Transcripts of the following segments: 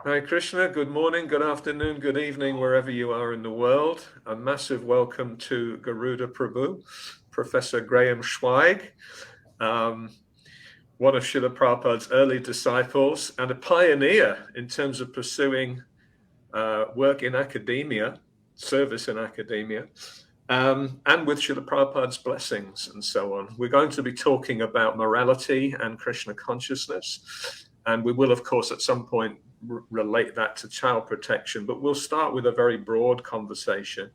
Hare Krishna, good morning, good afternoon, good evening, wherever you are in the world. A massive welcome to Garuda Prabhu, Professor Graham Schweig, one of Śrīla Prabhupāda's early disciples and a pioneer in terms of pursuing work in academia, service in academia, and with Śrīla Prabhupāda's blessings and so on. We're going to be talking about morality and Krishna consciousness, and we will, of course, at some point relate that to child protection, but we'll start with a very broad conversation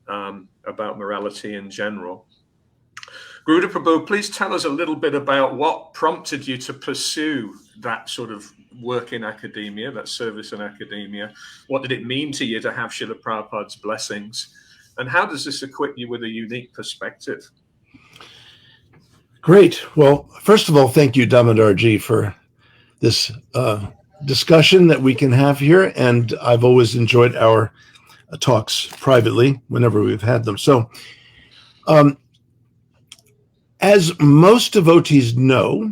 about morality in general. Garuda Prabhu, please tell us a little bit about what prompted you to pursue that sort of work in academia, that service in academia. What did it mean to you to have Śrīla Prabhupāda's blessings? And how does this equip you with a unique perspective? Great. Well, first of all, thank you, Damodarji, for this discussion that we can have here. And I've always enjoyed our talks privately whenever we've had them. So, as most devotees know,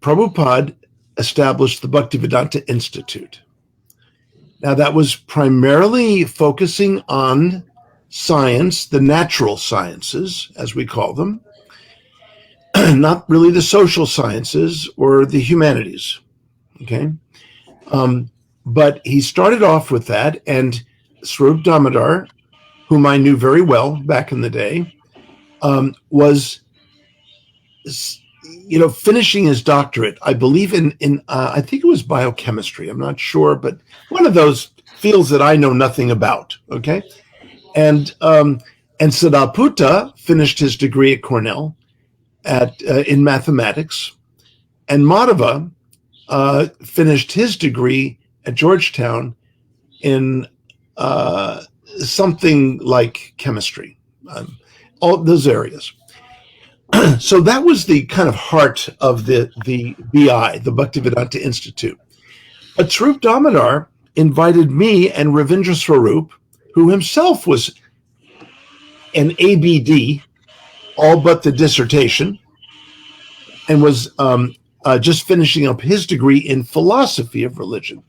Prabhupada established the Bhaktivedanta Institute. Now, that was primarily focusing on science, the natural sciences, as we call them, not really the social sciences or the humanities, okay? But he started off with that, and Svarupa Damodar, whom I knew very well back in the day, was finishing his doctorate, I believe in I think it was biochemistry. I'm not sure, but one of those fields that I know nothing about. Okay, and Siddhartha finished his degree at Cornell in mathematics, and Madhava finished his degree at Georgetown in something like chemistry, all those areas. So that was the kind of heart of the BI, the Bhaktivedanta Institute. But Svarupa Damodar invited me and Ravindra Swarup, who himself was an ABD, all but the dissertation, and was just finishing up his degree in philosophy of religion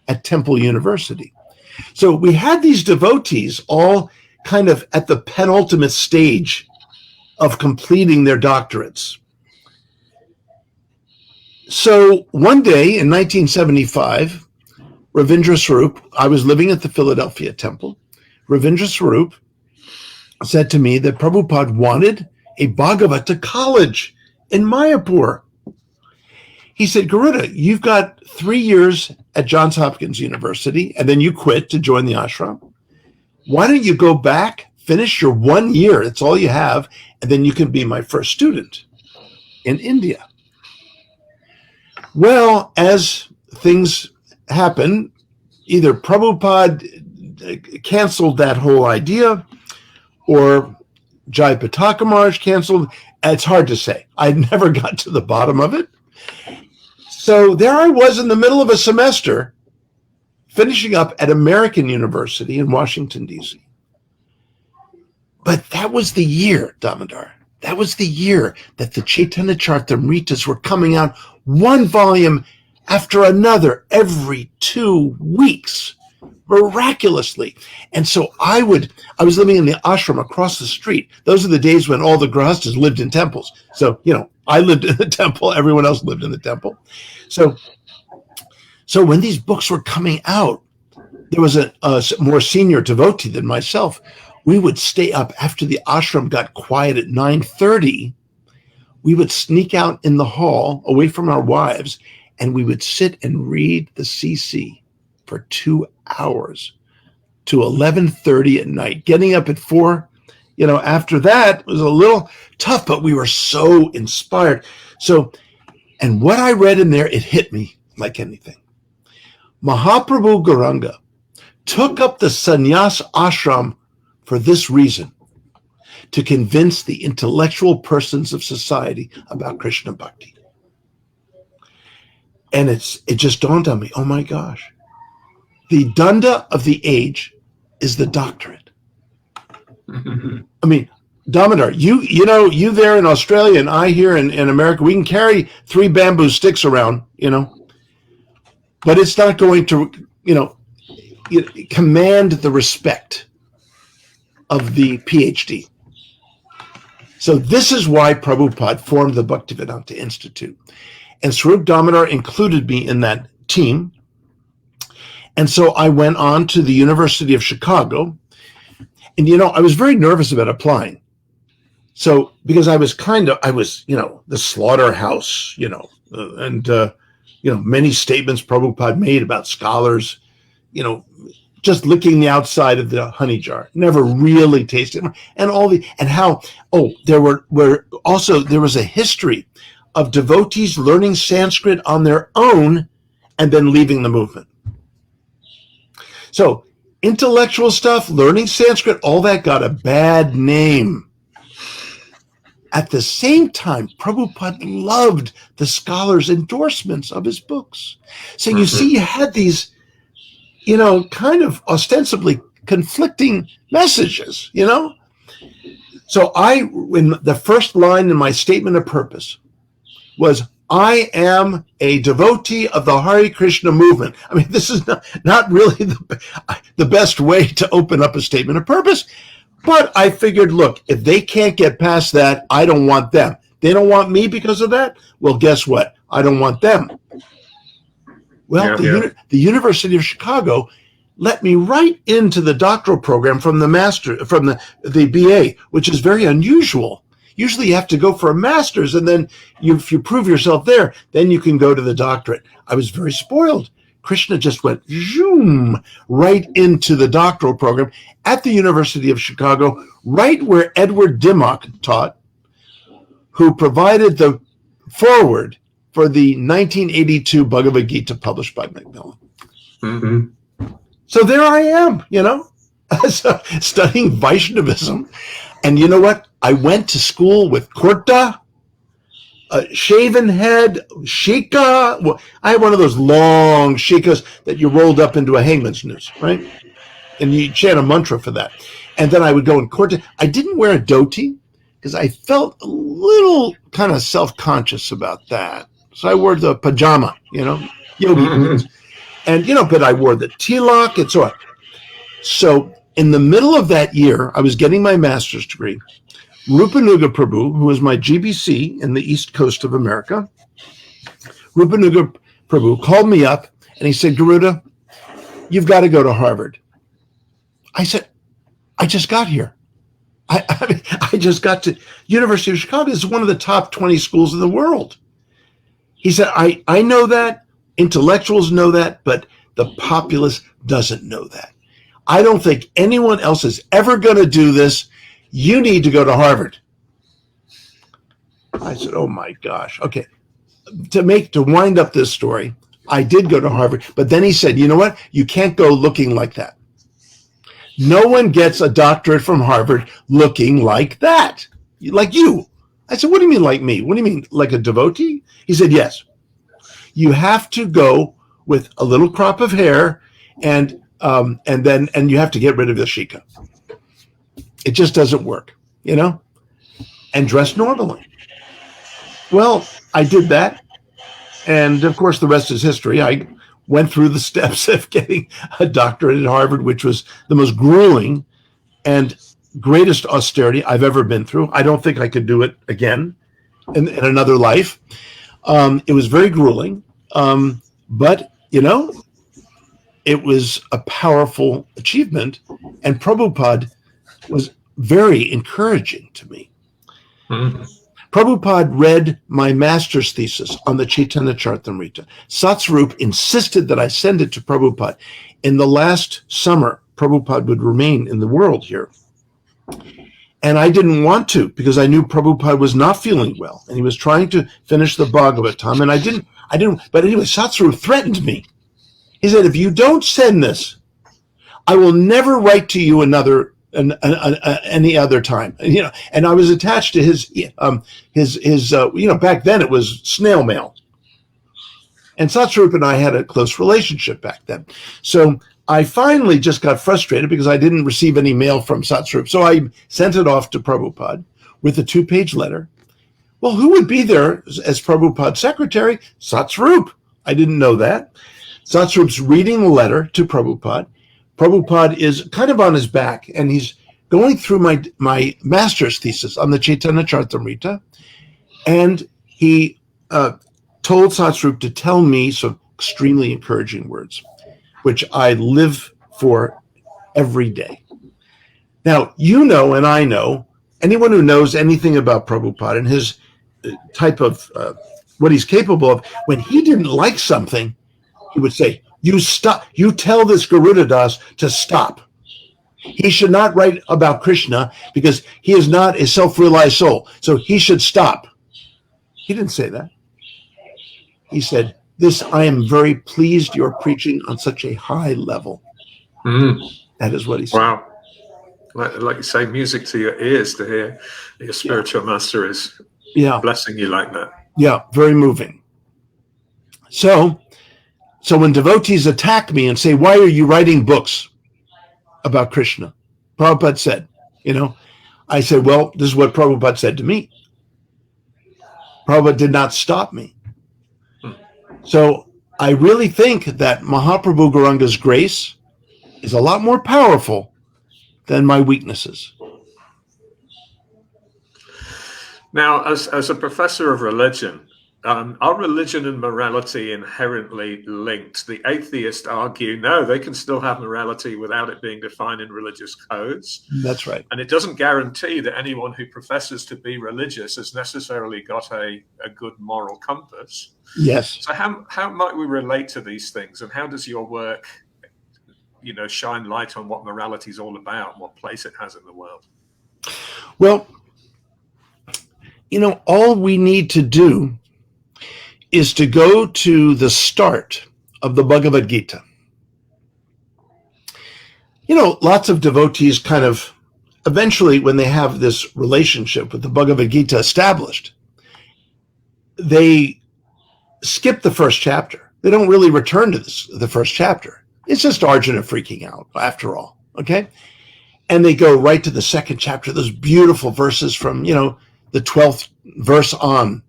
at Temple University. So we had these devotees all kind of at the penultimate stage of completing their doctorates. So one day in 1975, Ravindra Swarup, I was living at the Philadelphia Temple, Ravindra Swarup said to me that Prabhupada wanted a Bhagavata college in Mayapur. He said, Garuda, you've got 3 years at Johns Hopkins University, and then you quit to join the ashram. Why don't you go back, finish your 1 year, that's all you have, and then you can be my first student in India. Well, as things happen, either Prabhupada canceled that whole idea, or Jai Pataka Maharaj canceled. It's hard to say. I never got to the bottom of it. So there I was in the middle of a semester, finishing up at American University in Washington, D.C. But that was the year, Damodar. That was the year that the Chaitanya Charitamritas were coming out one volume after another every 2 weeks, miraculously. And so I was living in the ashram across the street. Those are the days when all the grahastas lived in temples. So, I lived in the temple. Everyone else lived in the temple. So when these books were coming out, there was a more senior devotee than myself. We would stay up after the ashram got quiet at 9:30. We would sneak out in the hall away from our wives, and we would sit and read the CC for 2 hours to 11:30 at night. Getting up at 4, after that was a little tough, but we were so inspired. So, and what I read in there, it hit me like anything. Mahaprabhu Gauranga took up the sannyas ashram for this reason, to convince the intellectual persons of society about Krishna Bhakti. And it just dawned on me, oh my gosh, the danda of the age is the doctorate. I mean, Damodar, you there in Australia and I here in America, we can carry 3 bamboo sticks around, but it's not going to, command the respect of the PhD. So this is why Prabhupada formed the Bhaktivedanta Institute. And Svarupa Damodar included me in that team. And so I went on to the University of Chicago. And, I was very nervous about applying. So, because I was the slaughterhouse, and many statements Prabhupada made about scholars, just licking the outside of the honey jar, never really tasted, and there was a history of devotees learning Sanskrit on their own and then leaving the movement. So intellectual stuff, learning Sanskrit, all that got a bad name. At the same time, Prabhupada loved the scholars' endorsements of his books. So you see, you had these, kind of ostensibly conflicting messages, So in the first line in my statement of purpose was, I am a devotee of the Hare Krishna movement. I mean, this is not really the best way to open up a statement of purpose, but I figured, look, if they can't get past that, I don't want them. They don't want me because of that? Well, guess what? I don't want them. Well, the University of Chicago let me right into the doctoral program from the BA, which is very unusual. Usually you have to go for a master's, and then if you prove yourself there, then you can go to the doctorate. I was very spoiled. Krishna just went zoom right into the doctoral program at the University of Chicago, right where Edward Dimmock taught, who provided the foreword for the 1982 Bhagavad-gita published by Macmillan. Mm-hmm. So there I am, studying Vaishnavism. And you know what? I went to school with kurta, a shaven head, shika. Well, I had one of those long shikas that you rolled up into a hangman's noose, right? And you chant a mantra for that. And then I would go in kurta. I didn't wear a dhoti because I felt a little kind of self-conscious about that. So I wore the pajama, yogi boots. And, but I wore the tilak and so on. So in the middle of that year, I was getting my master's degree. Rupanuga Prabhu, who was my GBC in the East Coast of America, Rupanuga Prabhu called me up and he said, Garuda, you've got to go to Harvard. I said, I just got here. I just got to University of Chicago. Is one of the top 20 schools in the world. He said, I know that. Intellectuals know that, but the populace doesn't know that. I don't think anyone else is ever going to do this. You need to go to Harvard. I said, oh my gosh. Okay. To wind up this story, I did go to Harvard, but then he said, you know what? You can't go looking like that. No one gets a doctorate from Harvard looking like that, like you. I said, what do you mean like me? What do you mean, like a devotee? He said, yes. You have to go with a little crop of hair and you have to get rid of the shika. It just doesn't work, and dress normally. Well, I did that. And of course, the rest is history. I went through the steps of getting a doctorate at Harvard, which was the most grueling and greatest austerity I've ever been through. I don't think I could do it again in another life. It was very grueling. But, it was a powerful achievement. And Prabhupada was very encouraging to me. Mm-hmm. Prabhupada read my master's thesis on the Chaitanya Charitamrita. Satsvarup insisted that I send it to Prabhupada. In the last summer, Prabhupada would remain in the world here. And I didn't want to because I knew Prabhupada was not feeling well. And he was trying to finish the Bhagavatam. And I didn't. But anyway, Satsvarup threatened me. He said, if you don't send this, I will never write to you any other time. And I was attached to his back then it was snail mail. And Satsvarup and I had a close relationship back then. So I finally just got frustrated because I didn't receive any mail from Satsvarup. So I sent it off to Prabhupada with a 2-page letter. Well, who would be there as Prabhupada's secretary? Satsvarup. I didn't know that. Satsrup's reading the letter to Prabhupada. Prabhupada is kind of on his back, and he's going through my master's thesis on the Chaitanya Charitamrita, and he told Satsrup to tell me some extremely encouraging words, which I live for every day. Now, you know, and I know, anyone who knows anything about Prabhupada and his type of what he's capable of, when he didn't like something, he would say, "You stop, you tell this Garuda Das to stop. He should not write about Krishna because he is not a self-realized soul. So he should stop." He didn't say that. He said, "This, I am very pleased you're preaching on such a high level." That is what he said. Wow. Like you say, music to your ears to hear your spiritual master is blessing you like that. Yeah, very moving. So when devotees attack me and say, "Why are you writing books about Krishna?" Prabhupada said, I said, well, this is what Prabhupada said to me. Prabhupada did not stop me. So I really think that Mahaprabhu Gauranga's grace is a lot more powerful than my weaknesses. Now, as a professor of religion, are religion and morality inherently linked? The atheists argue, no, they can still have morality without it being defined in religious codes. That's right. And it doesn't guarantee that anyone who professes to be religious has necessarily got a good moral compass. Yes. So how might we relate to these things? And how does your work, shine light on what morality is all about and what place it has in the world? Well, all we need to do is to go to the start of the Bhagavad-gita. Lots of devotees kind of, eventually when they have this relationship with the Bhagavad-gita established, they skip the first chapter. They don't really return to the first chapter. It's just Arjuna freaking out, after all, okay? And they go right to the second chapter, those beautiful verses from, the 12th verse on.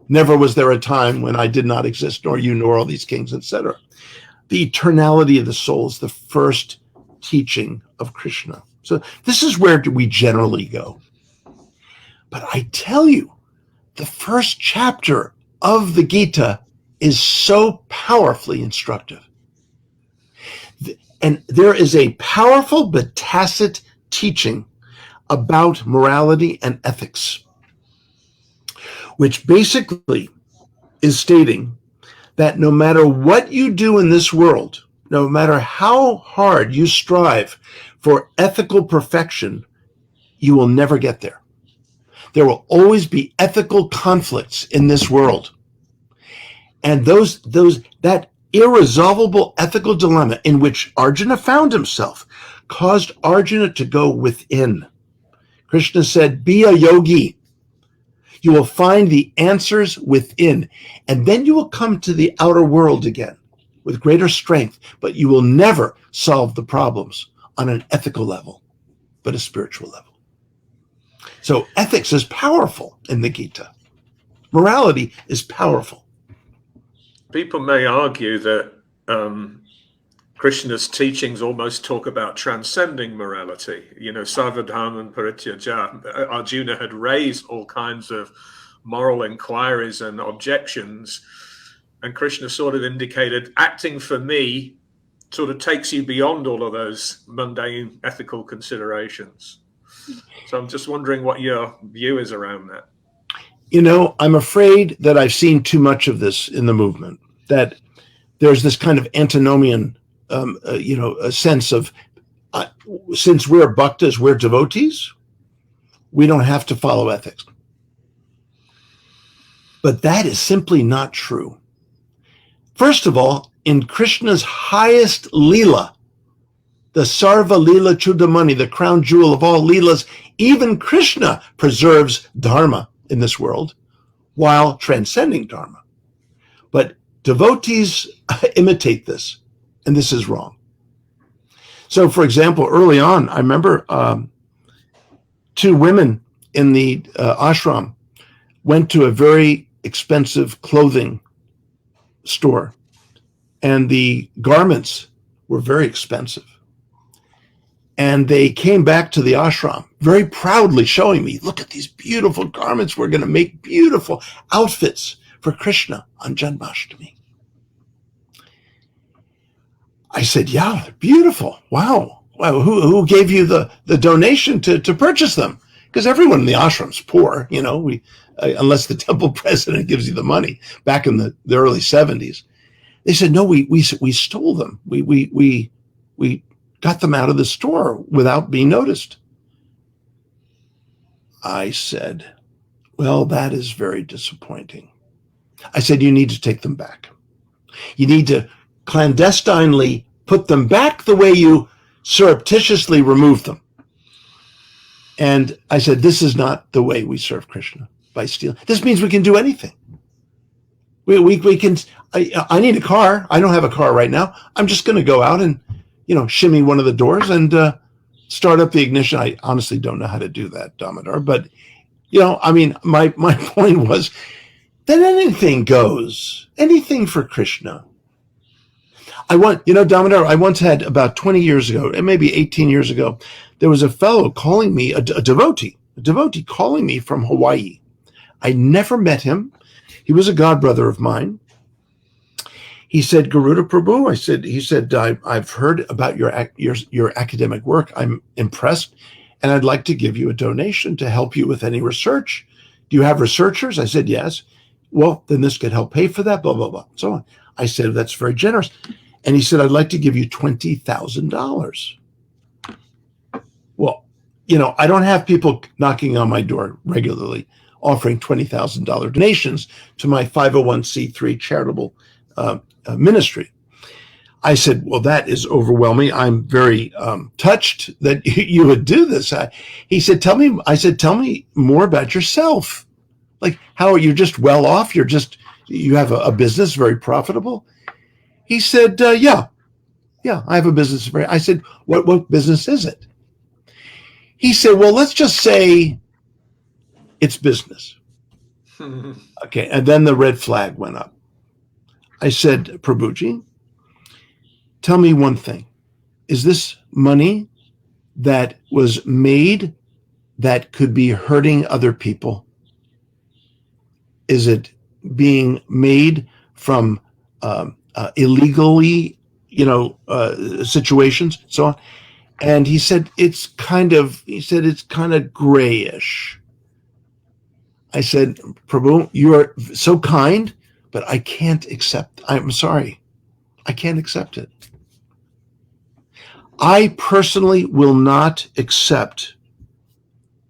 Never was there a time when I did not exist, nor you, nor all these kings, etc. The eternality of the soul is the first teaching of Krishna. So this is where we generally go. But I tell you, the first chapter of the Gita is so powerfully instructive. And there is a powerful but tacit teaching about morality and ethics, which basically is stating that no matter what you do in this world, no matter how hard you strive for ethical perfection, you will never get there. There will always be ethical conflicts in this world. And that irresolvable ethical dilemma in which Arjuna found himself caused Arjuna to go within. Krishna said, "Be a yogi. You will find the answers within, and then you will come to the outer world again with greater strength, but you will never solve the problems on an ethical level, but a spiritual level." So ethics is powerful in the Gita. Morality is powerful. People may argue that Krishna's teachings almost talk about transcending morality. Sarvadharma and Parityaja. Arjuna had raised all kinds of moral inquiries and objections, and Krishna sort of indicated, acting for me sort of takes you beyond all of those mundane ethical considerations. So I'm just wondering what your view is around that. I'm afraid that I've seen too much of this in the movement, that there's this kind of antinomian a sense of, since we're bhaktas, we're devotees, we don't have to follow ethics. But that is simply not true. First of all, in Krishna's highest Leela, the Sarva Leela Chudamani, the crown jewel of all Leelas, even Krishna preserves Dharma in this world while transcending Dharma. But devotees imitate this, and this is wrong. So, for example, early on, I remember two women in the ashram went to a very expensive clothing store, and the garments were very expensive. And they came back to the ashram very proudly showing me, look at these beautiful garments. We're going to make beautiful outfits for Krishna on Janmashtami. I said, yeah, they're beautiful. Wow. Wow. Who gave you the donation to purchase them? Because everyone in the ashram's poor, you know, unless the temple president gives you the money back in the early 70s. They said, no, we stole them. We got them out of the store without being noticed. I said, well, that is very disappointing. I said, you need to take them back. You need to clandestinely put them back the way you surreptitiously removed them. And I said, this is not the way we serve Krishna, by stealing. This means we can do anything. We can, I need a car. I don't have a car right now. I'm just going to go out and, shimmy one of the doors and start up the ignition. I honestly don't know how to do that, Damodar. But, my point was that anything goes, anything for Krishna. Damodar, I once had about 20 years ago, and maybe 18 years ago, there was a fellow calling me, a devotee calling me from Hawaii. I never met him. He was a godbrother of mine. He said, Garuda Prabhu, he said, I've heard about your academic work. I'm impressed, and I'd like to give you a donation to help you with any research. Do you have researchers? I said, yes. Well, then this could help pay for that, blah, blah, blah, so on. I said, that's very generous. And he said, I'd like to give you $20,000. Well, I don't have people knocking on my door regularly offering $20,000 donations to my 501c3 charitable ministry. I said, well, that is overwhelming. I'm very touched that you would do this. He said, tell me more about yourself. Like, how are you just well off? You have a business, very profitable. He said, yeah, I have a business. I said, what business is it? He said, well, let's just say it's business. Okay. And then the red flag went up. I said, Prabhuji, tell me one thing. Is this money that was made that could be hurting other people? Is it being made from illegally, situations, so on? And he said, it's kind of grayish. I said, Prabhu, you are so kind, but I can't accept. I'm sorry. I can't accept it. I personally will not accept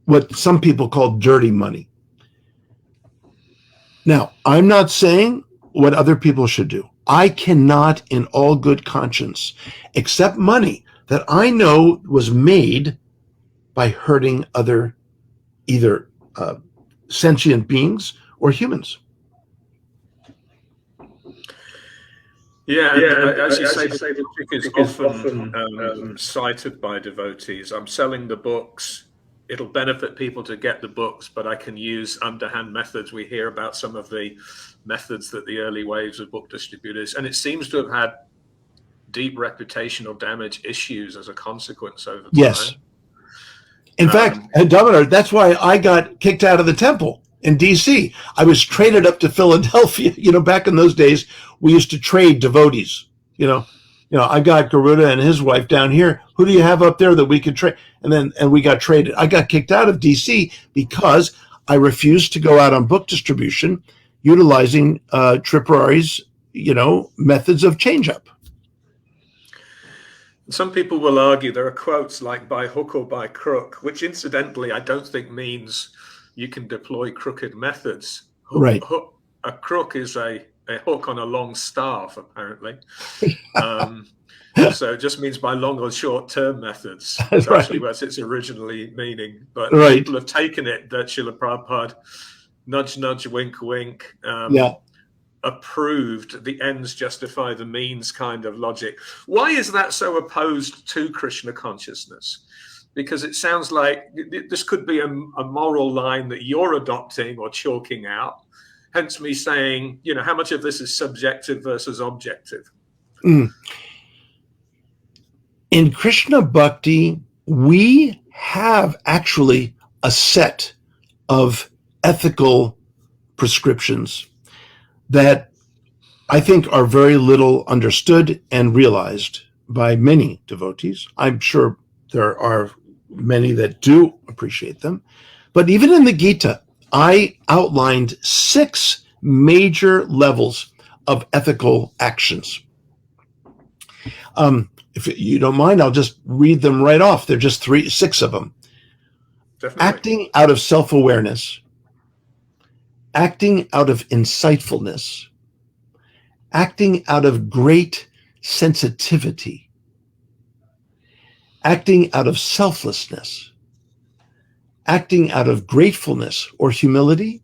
what some people call dirty money. Now, I'm not saying what other people should do. I cannot, in all good conscience, accept money that I know was made by hurting other either sentient beings or humans. Yeah, as you say, the trick is often cited by devotees. I'm selling the books. It'll benefit people to get the books, but I can use underhand methods. We hear about some of the methods that the early waves of book distributors, and it seems to have had deep reputational damage issues as a consequence over time. Yes. In fact, Damodar, that's why I got kicked out of the temple in DC. I was traded up to Philadelphia. Back in those days, we used to trade devotees. I got Garuda and his wife down here. Who do you have up there that we could trade? And we got traded. I got kicked out of DC because I refused to go out on book distribution utilizing Tripurari's, methods of change-up. Some people will argue there are quotes like by hook or by crook, which incidentally I don't think means you can deploy crooked methods. Right. A crook is a hook on a long staff, apparently. So it just means by long or short-term methods. That's actually what it's originally meaning. But people have taken it that Śrīla Prabhupāda, nudge, nudge, wink, wink, approved the ends justify the means kind of logic. Why is that so opposed to Krishna consciousness? Because it sounds like this could be a moral line that you're adopting or chalking out. Hence me saying, how much of this is subjective versus objective? In Krishna Bhakti, we have actually a set of ethical prescriptions that I think are very little understood and realized by many devotees. I'm sure there are many that do appreciate them. But even in the Gita, I outlined 6 major levels of ethical actions. If you don't mind, I'll just read them right off. They're just 6 of them. Definitely. Acting out of self-awareness, acting out of insightfulness, acting out of great sensitivity, acting out of selflessness, acting out of gratefulness or humility,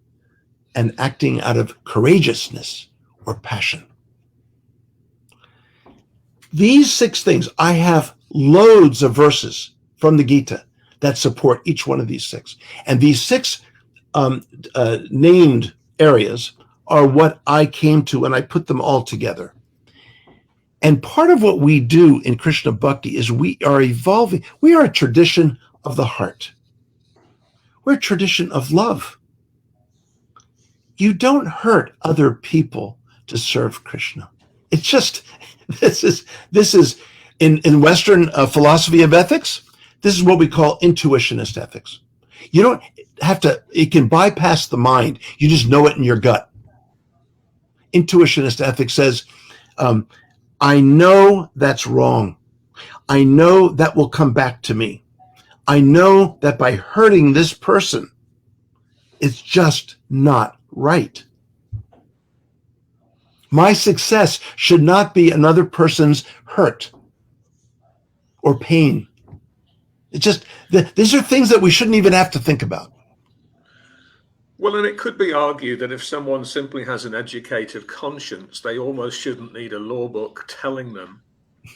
and acting out of courageousness or passion. These 6 things, I have loads of verses from the Gita that support each one of these 6. And these 6 named areas are what I came to, and I put them all together. And part of what we do in Krishna Bhakti is we are evolving. We are a tradition of the heart. We're a tradition of love. You don't hurt other people to serve Krishna. It's just, this is in Western philosophy of ethics, this is what we call intuitionist ethics. You don't have to, it can bypass the mind. You just know it in your gut. Intuitionist ethics says, I know that's wrong. I know that will come back to me. I know that by hurting this person, it's just not right. My success should not be another person's hurt or pain. It's just, these are things that we shouldn't even have to think about. Well, and it could be argued that if someone simply has an educated conscience, they almost shouldn't need a law book telling them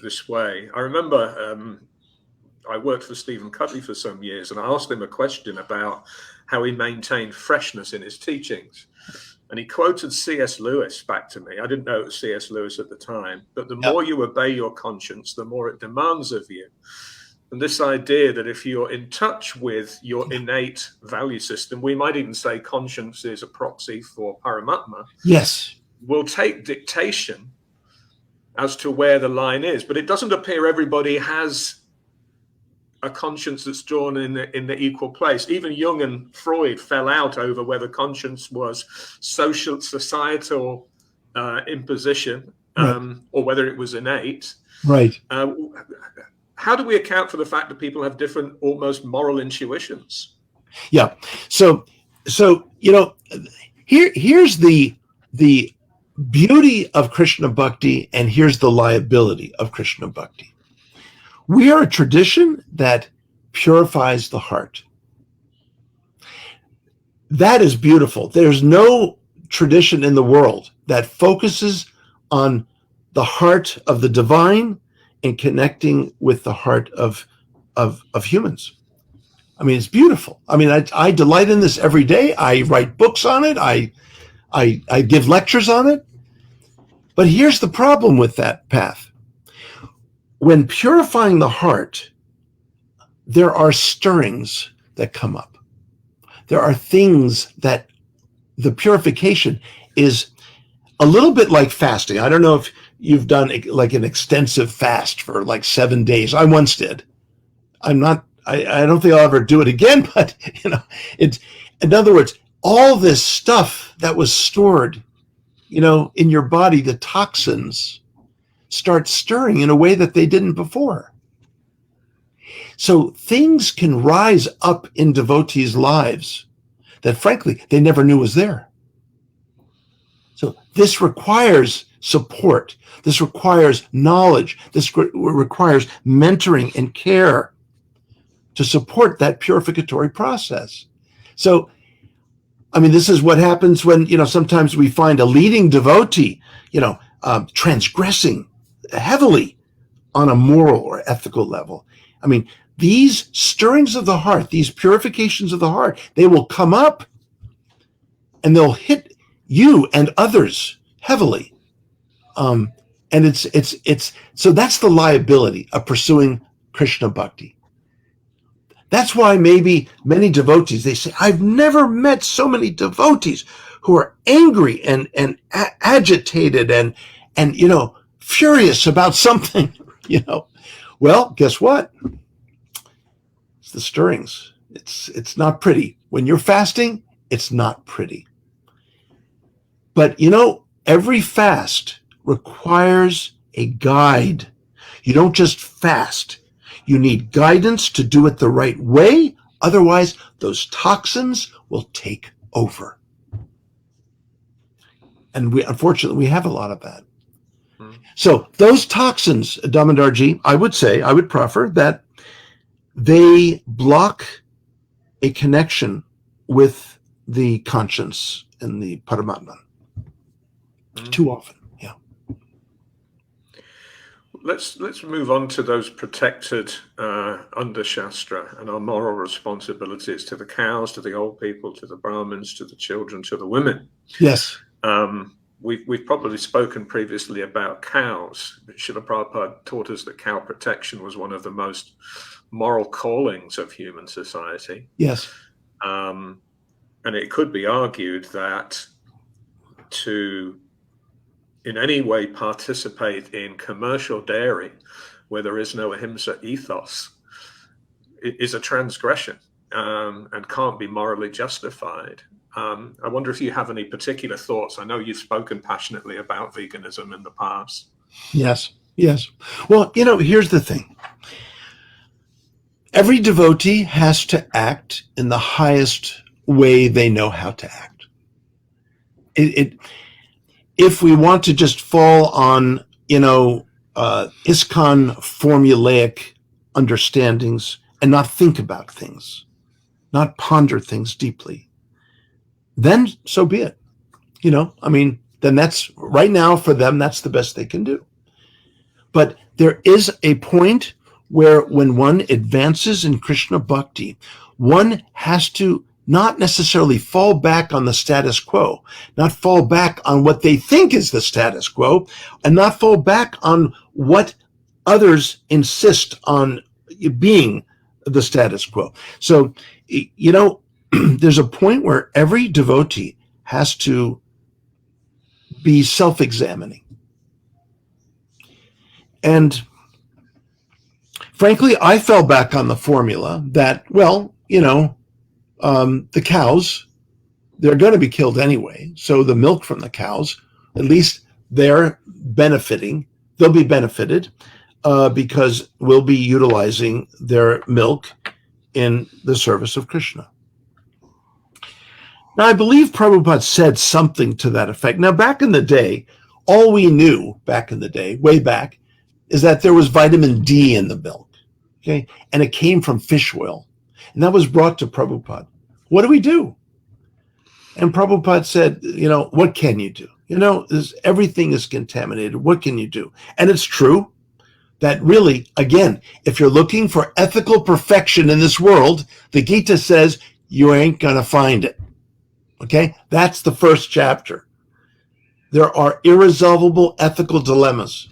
this way. I remember I worked for Stephen Cudley for some years, and I asked him a question about how he maintained freshness in his teachings. And he quoted C.S. Lewis back to me. I didn't know it was C.S. Lewis at the time, but the more you obey your conscience, the more it demands of you. And this idea that if you're in touch with your innate value system, we might even say conscience is a proxy for Paramatma. Yes. Will take dictation as to where the line is. But it doesn't appear everybody has a conscience that's drawn in the equal place. Even Jung and Freud fell out over whether conscience was social, societal imposition, right, or whether it was innate. Right. How do we account for the fact that people have different, almost moral intuitions? Yeah. So you know, here's the beauty of Krishna Bhakti, and here's the liability of Krishna Bhakti. We are a tradition that purifies the heart. That is beautiful. There's no tradition in the world that focuses on the heart of the divine and connecting with the heart of humans. I mean, it's beautiful. I mean, I delight in this every day. I write books on it. I give lectures on it. But here's the problem with that path. When purifying the heart, there are stirrings that come up. There are things that the purification is a little bit like fasting. I don't know if you've done like an extensive fast for like 7 days. I once did. I don't think I'll ever do it again, but you know, it's, in other words, all this stuff that was stored, you know, in your body, the toxins start stirring in a way that they didn't before. So things can rise up in devotees' lives that frankly, they never knew was there. So this requires support. This requires knowledge. This requires mentoring and care to support that purificatory process. So, I mean, this is what happens when, you know, sometimes we find a leading devotee, you know, transgressing heavily on a moral or ethical level. I mean, these stirrings of the heart, these purifications of the heart, they will come up and they'll hit you and others heavily. And it's so that's the liability of pursuing Krishna Bhakti. That's why maybe many devotees, they say, I've never met so many devotees who are angry and agitated and furious about something, Well, guess what? It's the stirrings. It's not pretty. When you're fasting, it's not pretty. But every fast requires a guide. You don't just fast. You need guidance to do it the right way. Otherwise, those toxins will take over. And unfortunately, we have a lot of that. So those toxins, Damodarji, I would proffer that they block a connection with the conscience and the Paramatma. Too often, yeah. Let's move on to those protected under Shastra and our moral responsibilities to the cows, to the old people, to the Brahmins, to the children, to the women. Yes. We've probably spoken previously about cows. Śrīla Prabhupāda taught us that cow protection was one of the most moral callings of human society. Yes. And it could be argued that to in any way participate in commercial dairy where there is no ahimsa ethos is a transgression and can't be morally justified. I wonder if you have any particular thoughts. I know you've spoken passionately about veganism in the past. Yes. Well, here's the thing. Every devotee has to act in the highest way they know how to act. If we want to just fall on, ISKCON formulaic understandings and not think about things, not ponder things deeply, then so be it. Then that's right now for them, that's the best they can do. But there is a point where when one advances in Krishna Bhakti, one has to not necessarily fall back on the status quo, not fall back on what they think is the status quo, and not fall back on what others insist on being the status quo. So, there's a point where every devotee has to be self-examining. And frankly, I fell back on the formula that, the cows, they're going to be killed anyway. So the milk from the cows, at least they'll be benefited because we'll be utilizing their milk in the service of Krishna. Now, I believe Prabhupada said something to that effect. Now, back in the day, all we knew way back, is that there was vitamin D in the milk, okay? And it came from fish oil. And that was brought to Prabhupada. What do we do? And Prabhupada said, what can you do? Everything is contaminated. What can you do? And it's true that really, again, if you're looking for ethical perfection in this world, the Gita says you ain't going to find it. Okay? That's the first chapter. There are irresolvable ethical dilemmas.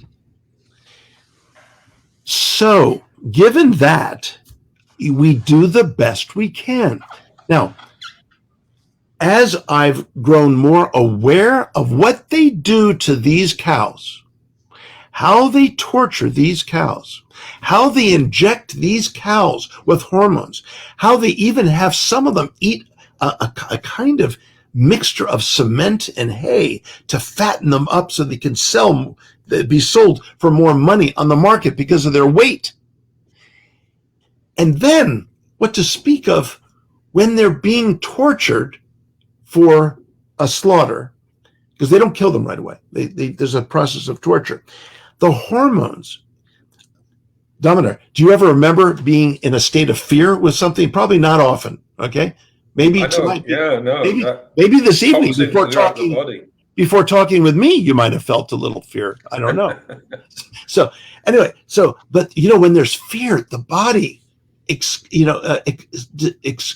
So, given that, we do the best we can. Now, as I've grown more aware of what they do to these cows, how they torture these cows, how they inject these cows with hormones, how they even have some of them eat a kind of mixture of cement and hay to fatten them up so they can be sold for more money on the market because of their weight. And then, what to speak of when they're being tortured for a slaughter, because they don't kill them right away. There's a process of torture. The hormones. Damodar, do you ever remember being in a state of fear with something? Probably not often, okay? Maybe tonight. Yeah, no. Maybe this evening before talking with me, you might have felt a little fear. I don't know. So anyway, but when there's fear, the body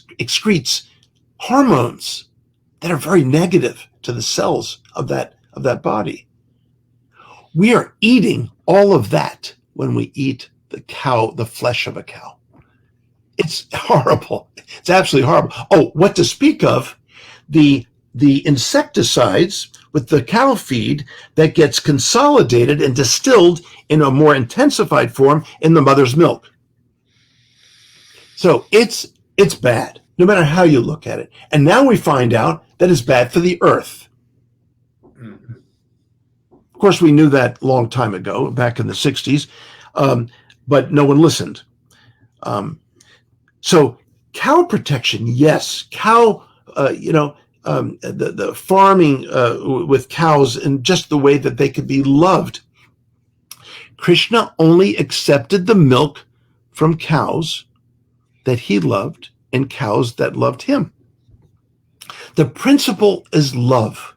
excretes hormones that are very negative to the cells of that body. We are eating all of that when we eat the flesh of a cow. It's horrible. It's absolutely horrible. Oh, what to speak of, the insecticides with the cow feed that gets consolidated and distilled in a more intensified form in the mother's milk. So it's bad, no matter how you look at it. And now we find out that it's bad for the earth. Of course, we knew that a long time ago, back in the 60s, but no one listened. So cow protection, yes. Cow, the farming with cows and just the way that they could be loved. Krishna only accepted the milk from cows that he loved and cows that loved him. The principle is love.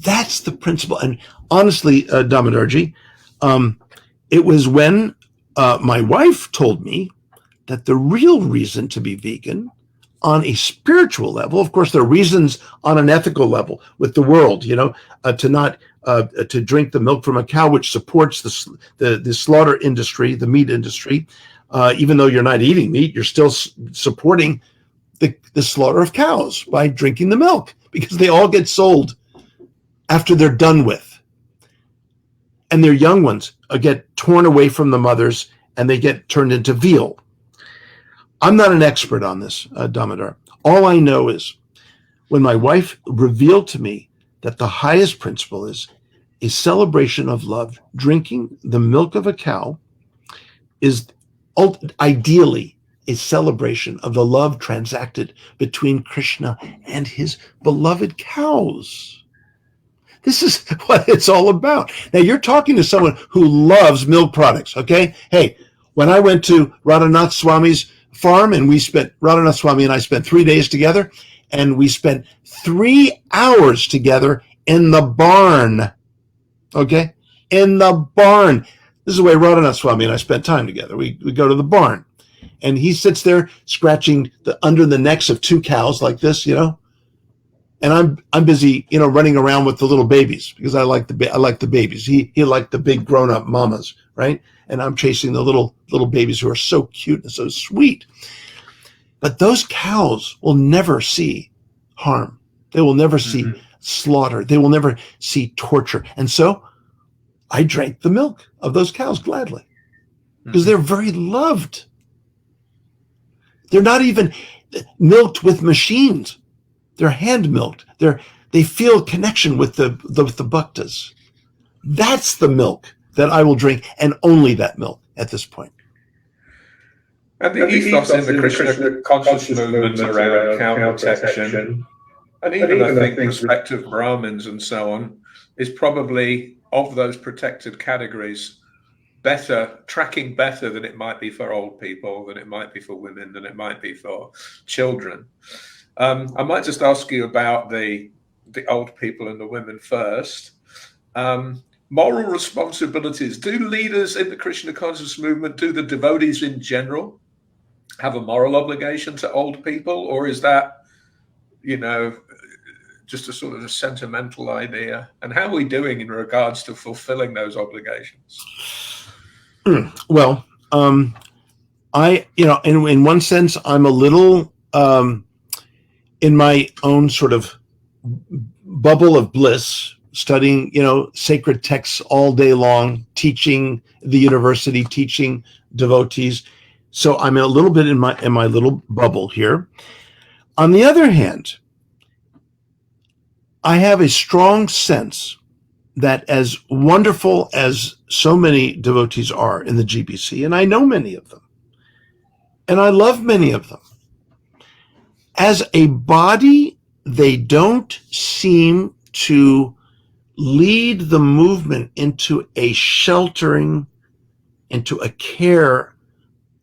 That's the principle. And honestly, Damodarji, it was when my wife told me that the real reason to be vegan on a spiritual level, of course, there are reasons on an ethical level with the world, to not to drink the milk from a cow, which supports the slaughter industry, the meat industry. Even though you're not eating meat, you're still supporting the slaughter of cows by drinking the milk, because they all get sold after they're done with. And their young ones get torn away from the mothers and they get turned into veal. I'm not an expert on this, Damodar. All I know is when my wife revealed to me that the highest principle is a celebration of love, drinking the milk of a cow is ideally a celebration of the love transacted between Krishna and his beloved cows. This is what it's all about. Now, you're talking to someone who loves milk products, okay? Hey, when I went to Radhanath Swami's farm and Radhanath Swami and I spent 3 days together, and we spent 3 hours together in the barn, okay? In the barn. This is the way Radhanath Swami and I spent time together. We go to the barn, and he sits there scratching under the necks of 2 cows like this, and I'm busy, running around with the little babies because I like the babies. He liked the big grown-up mamas, right? And I'm chasing the little babies who are so cute and so sweet. But those cows will never see harm. They will never see slaughter. They will never see torture. And so I drank the milk of those cows gladly because they're very loved. They're not even milked with machines. They're hand milked. They feel connection with the bhaktas. That's the milk that I will drink, and only that milk at this point. And the ethos in the Krishna conscious movement around cow protection, and even I think prospective Brahmins and so on, is probably of those protected categories tracking better than it might be for old people, than it might be for women, than it might be for children. I might just ask you about the old people and the women first. Moral responsibilities. Do leaders in the Krishna conscious movement, do the devotees in general have a moral obligation to old people, or is that, just a sort of a sentimental idea? And how are we doing in regards to fulfilling those obligations? Well, in one sense, I'm a little in my own sort of bubble of bliss, studying, sacred texts all day long, teaching the university, teaching devotees. So I'm a little bit in my little bubble here. On the other hand, I have a strong sense that as wonderful as so many devotees are in the GBC, and I know many of them, and I love many of them, as a body, they don't seem to lead the movement into a sheltering, into a care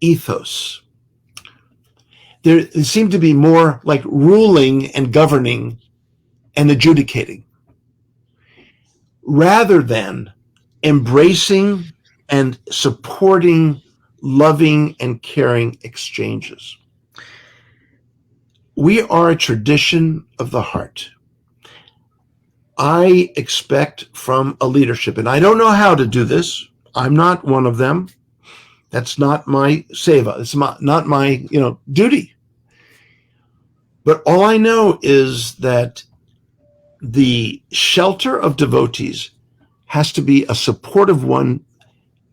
ethos. They seem to be more like ruling and governing and adjudicating, rather than embracing and supporting loving and caring exchanges. We are a tradition of the heart. I expect from a leadership, and I don't know how to do this. I'm not one of them. That's not my seva. It's not my, duty. But all I know is that the shelter of devotees has to be a supportive one,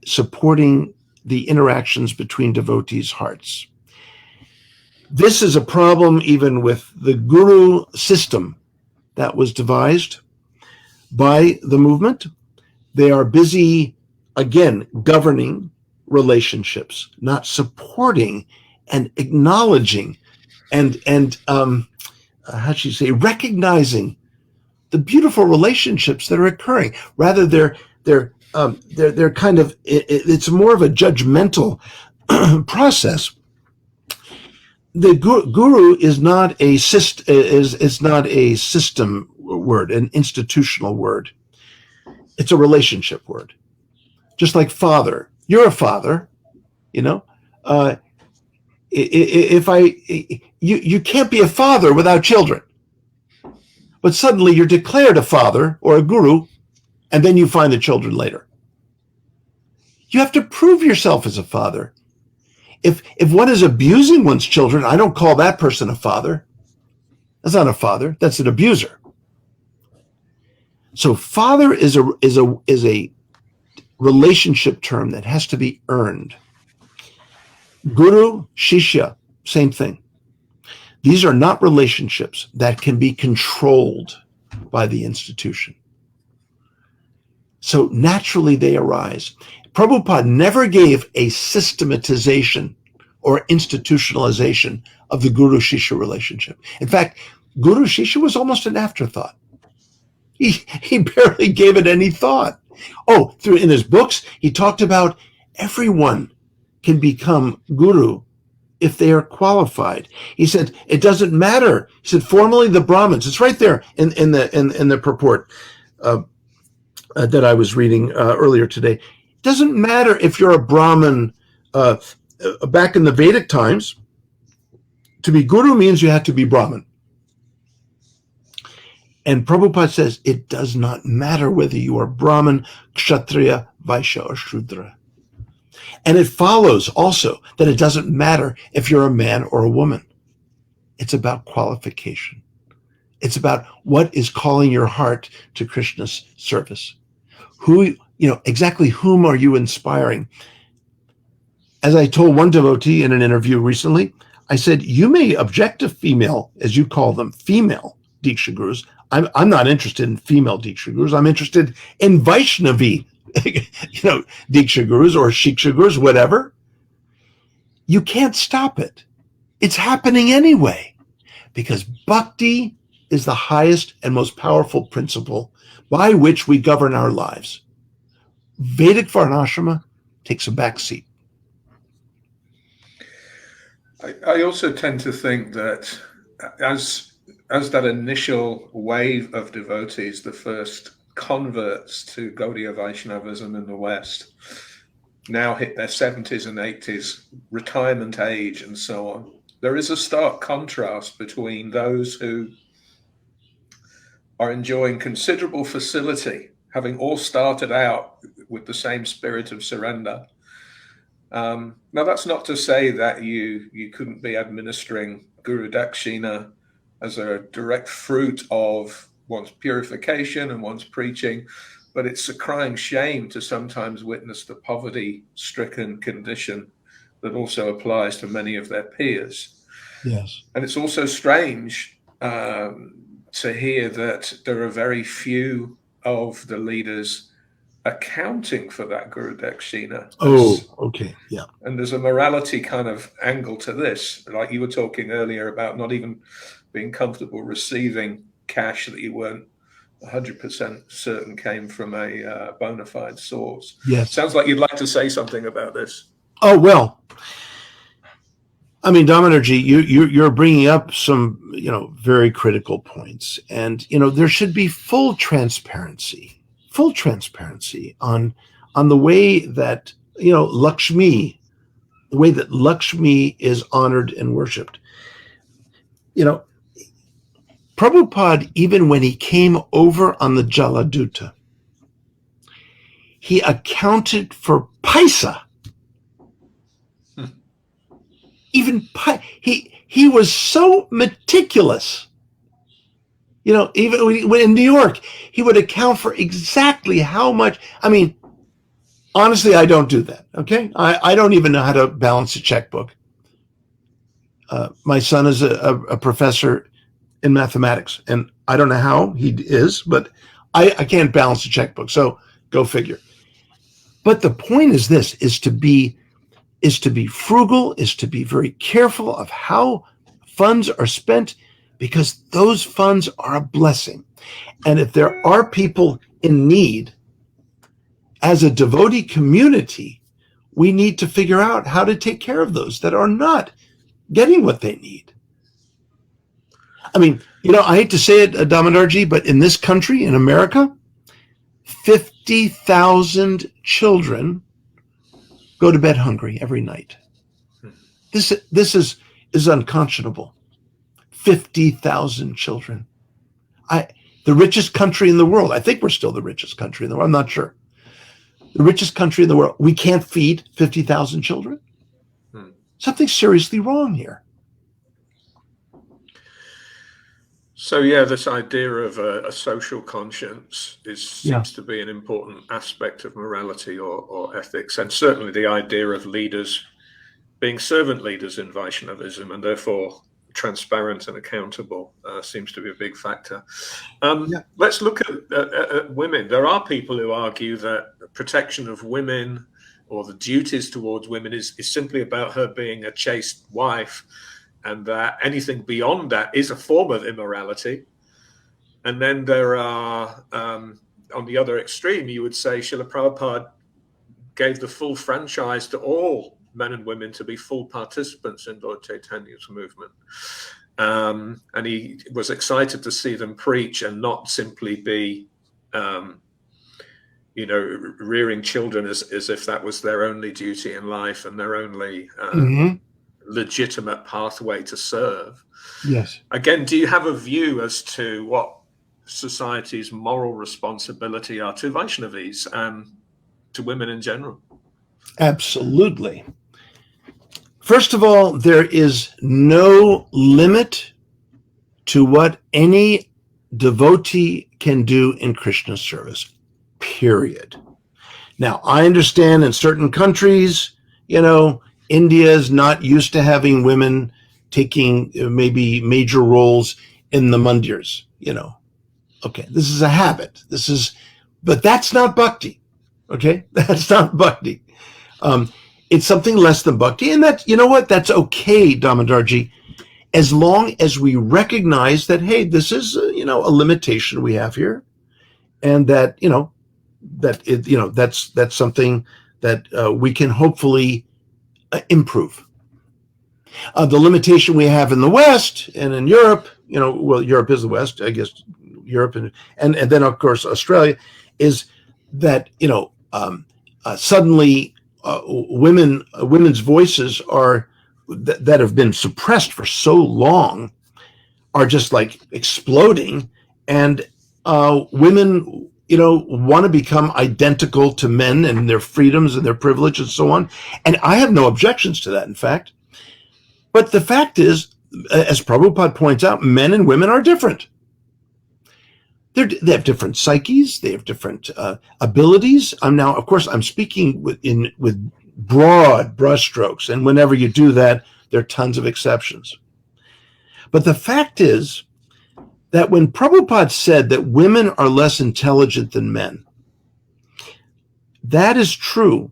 supporting the interactions between devotees' hearts. This is a problem even with the guru system that was devised by the movement. They are busy, again, governing relationships, not supporting and acknowledging and how should you say, recognizing the beautiful relationships that are occurring. Rather, they're kind of, it's more of a judgmental process. The guru is not a system word, an institutional word. It's a relationship word. Just like father, you're a father, you can't be a father without children. But suddenly you're declared a father or a guru, and then you find the children later. You have to prove yourself as a father. If one is abusing one's children, I don't call that person a father. That's not a father. That's an abuser. So father is a relationship term that has to be earned. Guru, shishya, same thing. These are not relationships that can be controlled by the institution. So naturally they arise. Prabhupada never gave a systematization or institutionalization of the guru-shishya relationship. In fact, guru-shishya was almost an afterthought. He barely gave it any thought. In his books, he talked about everyone can become guru if they are qualified. He said, it doesn't matter. He said, formerly the Brahmins, it's right there in the purport that I was reading earlier today. It doesn't matter if you're a Brahmin. Back in the Vedic times, to be guru means you had to be Brahmin. And Prabhupada says, it does not matter whether you are Brahmin, Kshatriya, Vaishya, or Shudra. And it follows also that it doesn't matter if you're a man or a woman. It's about qualification. It's about what is calling your heart to Krishna's service. Exactly whom are you inspiring? As I told one devotee in an interview recently, I said, you may object to female, as you call them, female Diksha Gurus. I'm not interested in female Diksha Gurus. I'm interested in Vaishnavi, Diksha Gurus or Shiksha Gurus, whatever. You can't stop it. It's happening anyway, because bhakti is the highest and most powerful principle by which we govern our lives. Vedic varnashrama takes a back seat. I also tend to think that as that initial wave of devotees, the first converts to Gaudiya Vaishnavism in the West, now hit their 70s and 80s, retirement age and so on, there is a stark contrast between those who are enjoying considerable facility, having all started out with the same spirit of surrender. Now, that's not to say that you couldn't be administering Guru Dakshina as a direct fruit of one's purification and one's preaching, but it's a crying shame to sometimes witness the poverty-stricken condition that also applies to many of their peers. Yes. And it's also strange to hear that there are very few of the leaders accounting for that Guru Dakshina. Okay, yeah. And there's a morality kind of angle to this, like you were talking earlier about not even being comfortable receiving cash that you weren't 100% certain came from a bona fide source. Yes. Sounds like you'd like to say something about this. Oh, well, I mean, Damodarji, you're bringing up some, very critical points. And, there should be full transparency on the way that, Lakshmi, the way that Lakshmi is honored and worshipped. Prabhupada, even when he came over on the Jaladuta, he accounted for paisa. Even he was so meticulous. You know, even when in New York, he would account for exactly how much. I mean, honestly, I don't do that. Okay, I don't even know how to balance a checkbook. My son is a professor in mathematics, and I don't know how he is, but I can't balance a checkbook. So go figure. But the point is this: is to be frugal, is to be very careful of how funds are spent, because those funds are a blessing. And if there are people in need, as a devotee community, we need to figure out how to take care of those that are not getting what they need. I mean, you know, I hate to say it, Damodarji, but in this country, in America, 50,000 children go to bed hungry every night. This is unconscionable. 50,000 children. The richest country in the world. I think we're still the richest country in the world. I'm not sure. The richest country in the world. We can't feed 50,000 children. Something's seriously wrong here. So yeah, this idea of a social conscience seems to be an important aspect of morality or ethics, and certainly the idea of leaders being servant leaders in Vaishnavism, and therefore transparent and accountable, seems to be a big factor. Let's look at women. There are people who argue that the protection of women or the duties towards women is simply about her being a chaste wife, and that anything beyond that is a form of immorality. And then there are, on the other extreme, you would say Śrīla Prabhupāda gave the full franchise to all men and women to be full participants in Lord Chaitanya's movement. And he was excited to see them preach and not simply be, rearing children as if that was their only duty in life and their only legitimate pathway to serve. Yes. Again, do you have a view as to what society's moral responsibility are to Vaishnavis and to women in general? Absolutely. First of all, there is no limit to what any devotee can do in Krishna service, period. Now, I understand in certain countries, India is not used to having women taking maybe major roles in the mandirs, Okay, this is a habit. But that's not bhakti. Okay, that's not bhakti. It's something less than bhakti, and that, that's okay, Damodarji, as long as we recognize that, hey, this is, a limitation we have here, and that, that's something that we can hopefully improve. The limitation we have in the West and in Europe, Europe is the West, I guess, Europe and then of course Australia, is that suddenly women's voices are that have been suppressed for so long are just like exploding, and women want to become identical to men and their freedoms and their privilege and so on. And I have no objections to that, in fact. But the fact is, as Prabhupada points out, men and women are different. They have different psyches. They have different abilities. Of course, I'm speaking with broad brushstrokes. And whenever you do that, there are tons of exceptions. But the fact is that when Prabhupada said that women are less intelligent than men, that is true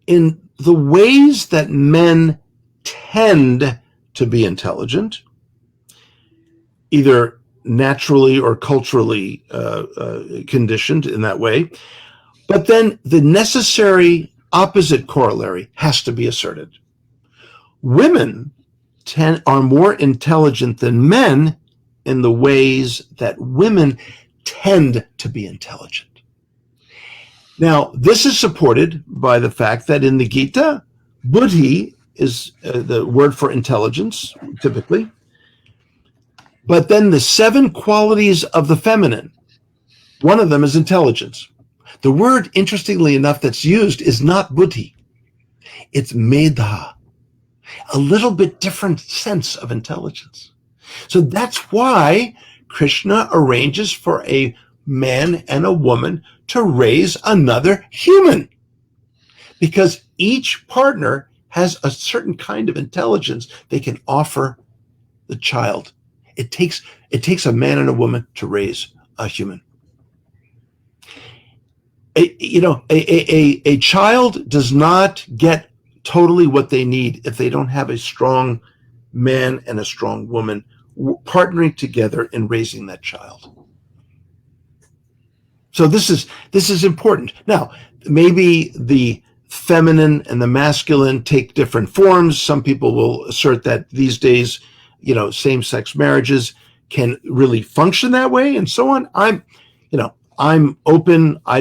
in the ways that men tend to be intelligent, either naturally or culturally conditioned in that way. But then the necessary opposite corollary has to be asserted. Women are more intelligent than men in the ways that women tend to be intelligent. Now, this is supported by the fact that in the Gita, buddhi is the word for intelligence, typically. But then the 7 qualities of the feminine, one of them is intelligence. The word, interestingly enough, that's used is not buddhi. It's medha, a little bit different sense of intelligence. So that's why Krishna arranges for a man and a woman to raise another human, because each partner has a certain kind of intelligence they can offer the child. It takes a man and a woman to raise a human. A child does not get totally what they need if they don't have a strong man and a strong woman partnering together in raising that child. So this is important. Now, maybe the feminine and the masculine take different forms. Some people will assert that these days, same-sex marriages can really function that way, and so on. I'm open. I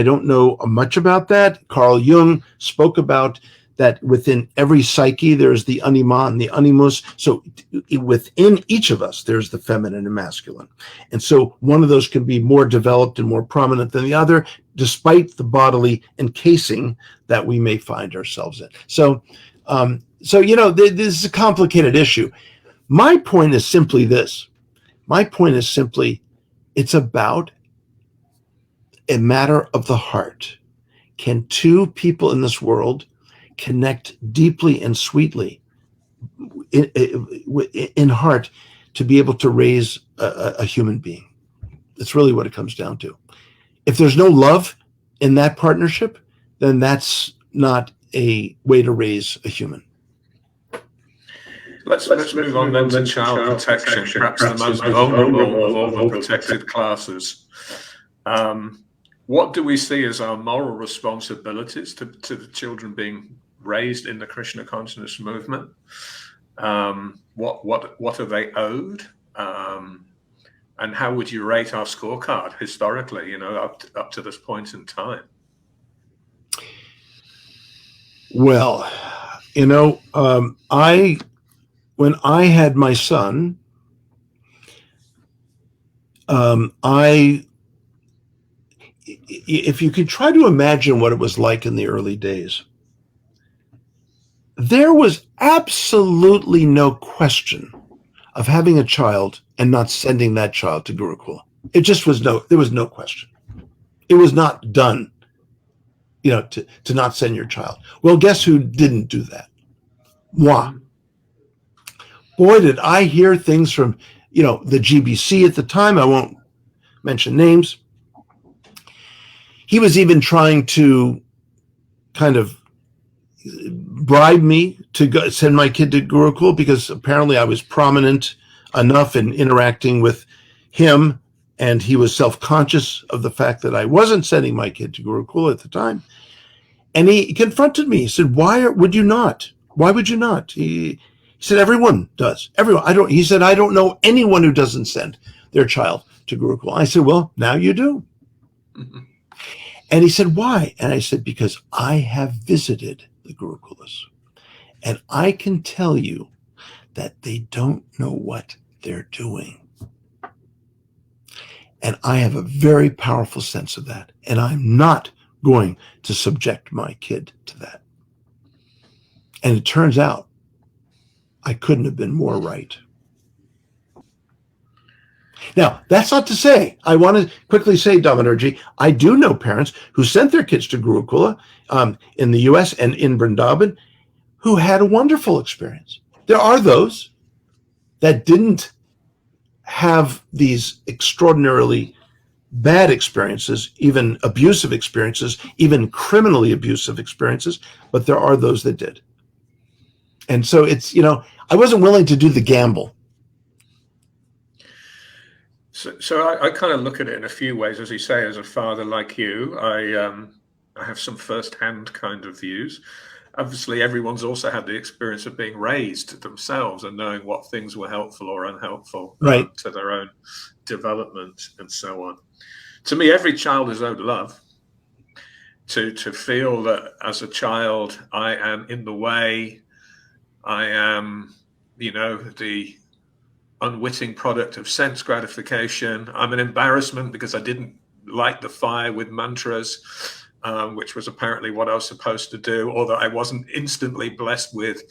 don't know much about that. Carl Jung spoke about that within every psyche there's the anima and the animus. So within each of us there's the feminine and masculine, and so one of those can be more developed and more prominent than the other, despite the bodily encasing that we may find ourselves in. So this is a complicated issue. My point is simply this. It's about a matter of the heart. Can 2 people in this world connect deeply and sweetly in heart to be able to raise a human being? That's really what it comes down to. If there's no love in that partnership, then that's not a way to raise a human. Let's move on then to child protection, perhaps the most vulnerable of all the protected classes. What do we see as our moral responsibilities to the children being raised in the Krishna consciousness movement? What are they owed? And how would you rate our scorecard historically, up to this point in time? Well, when I had my son, if you could try to imagine what it was like in the early days, there was absolutely no question of having a child and not sending that child to Gurukula. There was no question. It was not done, to not send your child. Well, guess who didn't do that? Moi. Boy, did I hear things from, the GBC at the time. I won't mention names. He was even trying to kind of bribe me to send my kid to Gurukul, because apparently I was prominent enough in interacting with him, and he was self-conscious of the fact that I wasn't sending my kid to Gurukul at the time. And he confronted me. He said, "Why would you not? Why would you not?" He said, "Everyone does. Everyone. He said, "I don't know anyone who doesn't send their child to Gurukul." I said, "Well, now you do." Mm-hmm. And he said, "Why?" And I said, "Because I have visited the Gurukulas, and I can tell you that they don't know what they're doing. And I have a very powerful sense of that, and I'm not going to subject my kid to that." And it turns out I couldn't have been more right. Now, that's not to say, I want to quickly say, Damodarji, I do know parents who sent their kids to Gurukula in the US and in Vrindavan who had a wonderful experience. There are those that didn't have these extraordinarily bad experiences, even abusive experiences, even criminally abusive experiences, but there are those that did. And so it's, I wasn't willing to do the gamble. So I kind of look at it in a few ways. As you say, as a father like you, I have some first-hand kind of views. Obviously, everyone's also had the experience of being raised themselves and knowing what things were helpful or unhelpful to their own development and so on. To me, every child is owed love. To feel that as a child, I am in the way, I am, the unwitting product of sense gratification. I'm an embarrassment because I didn't light the fire with mantras, which was apparently what I was supposed to do, or that I wasn't instantly blessed with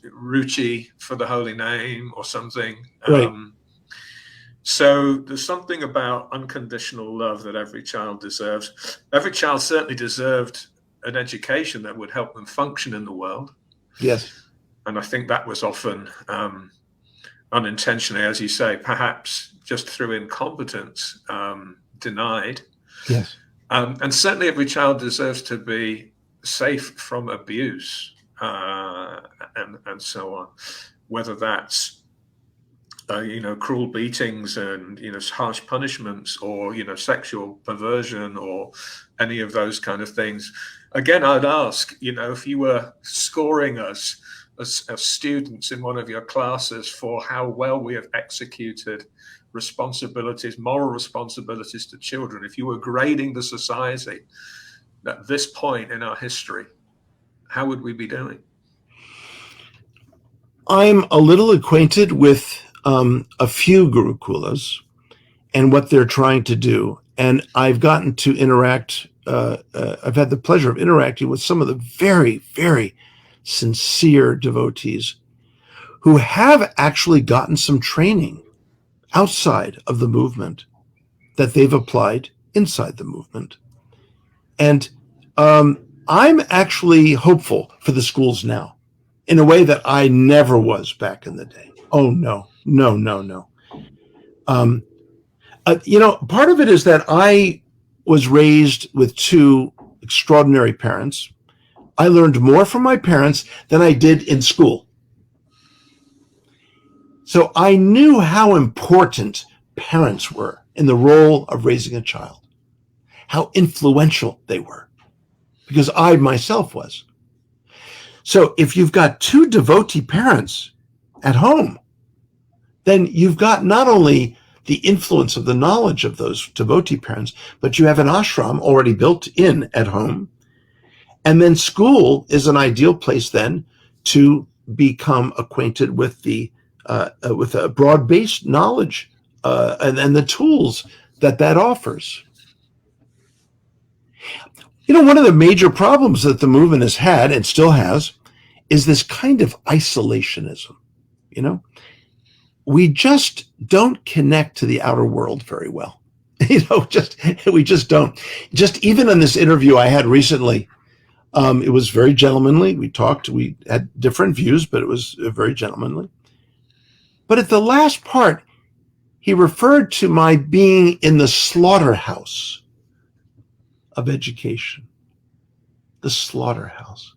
ruchi for the holy name or something. Right. So there's something about unconditional love that every child deserves. Every child certainly deserved an education that would help them function in the world. Yes. And I think that was often unintentionally, as you say, perhaps just through incompetence, denied. Yes. And certainly every child deserves to be safe from abuse and so on, whether that's cruel beatings and harsh punishments, or sexual perversion, or any of those kind of things. Again, I'd ask, if you were scoring us as students in one of your classes for how well we have executed responsibilities, moral responsibilities to children, if you were grading the society at this point in our history, how would we be doing? I'm a little acquainted with a few gurukulas and what they're trying to do. And I've gotten to interact, I've had the pleasure of interacting with some of the very, very sincere devotees who have actually gotten some training outside of the movement that they've applied inside the movement. And I'm actually hopeful for the schools now in a way that I never was back in the day. Oh, no. Part of it is that I was raised with two extraordinary parents. I learned more from my parents than I did in school. So I knew how important parents were in the role of raising a child, how influential they were, because I myself was. So if you've got two devotee parents at home, then you've got not only the influence of the knowledge of those devotee parents, but you have an ashram already built in at home. And then school is an ideal place then to become acquainted with with a broad-based knowledge and the tools that offers. One of the major problems that the movement has had and still has is this kind of isolationism. We just don't connect to the outer world very well. We just don't. Just even in this interview I had recently, it was very gentlemanly. We talked, we had different views, but it was very gentlemanly. But at the last part, he referred to my being in the slaughterhouse of education. The slaughterhouse.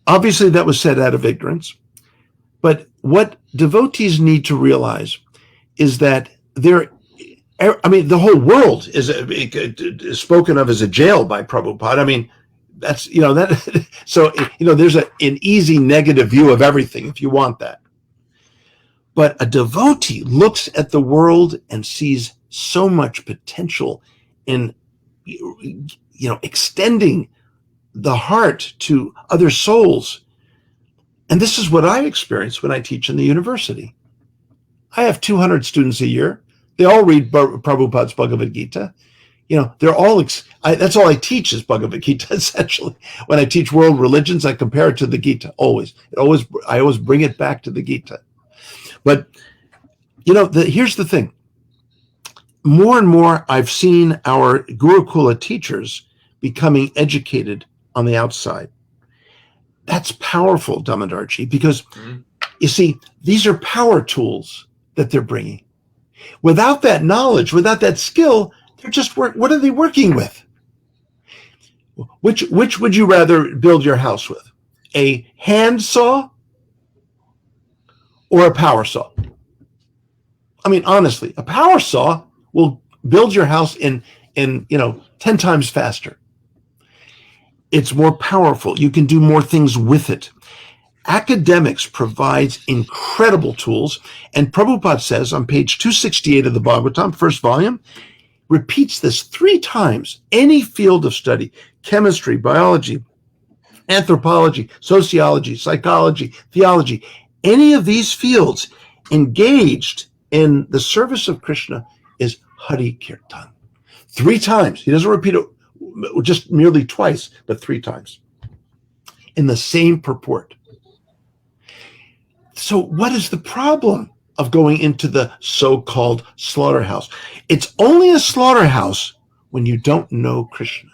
Obviously, that was said out of ignorance. But what devotees need to realize is that the whole world is spoken of as a jail by Prabhupada. That's, so, there's an easy negative view of everything if you want that. But a devotee looks at the world and sees so much potential in, extending the heart to other souls. And this is what I experience when I teach in the university. I have 200 students a year. They all read Prabhupada's Bhagavad-gita. They're all, that's all I teach is Bhagavad-gita, essentially. When I teach world religions, I compare it to the Gita, always. I always bring it back to the Gita. But, here's the thing. More and more, I've seen our Gurukula teachers becoming educated on the outside. That's powerful, Damodarji, because you see, these are power tools that they're bringing. Without that knowledge, without that skill, they're just what are they working with? Which would you rather build your house with? A hand saw or a power saw? Honestly, a power saw will build your house in 10 times faster. It's more powerful. You can do more things with it. Academics provides incredible tools, and Prabhupada says on page 268 of the Bhagavatam, first volume, repeats this 3 times. Any field of study, chemistry, biology, anthropology, sociology, psychology, theology, any of these fields engaged in the service of Krishna is Hari Kirtan. 3 times. He doesn't repeat it just merely twice, but 3 times in the same purport. So what is the problem of going into the so-called slaughterhouse? It's only a slaughterhouse when you don't know Krishna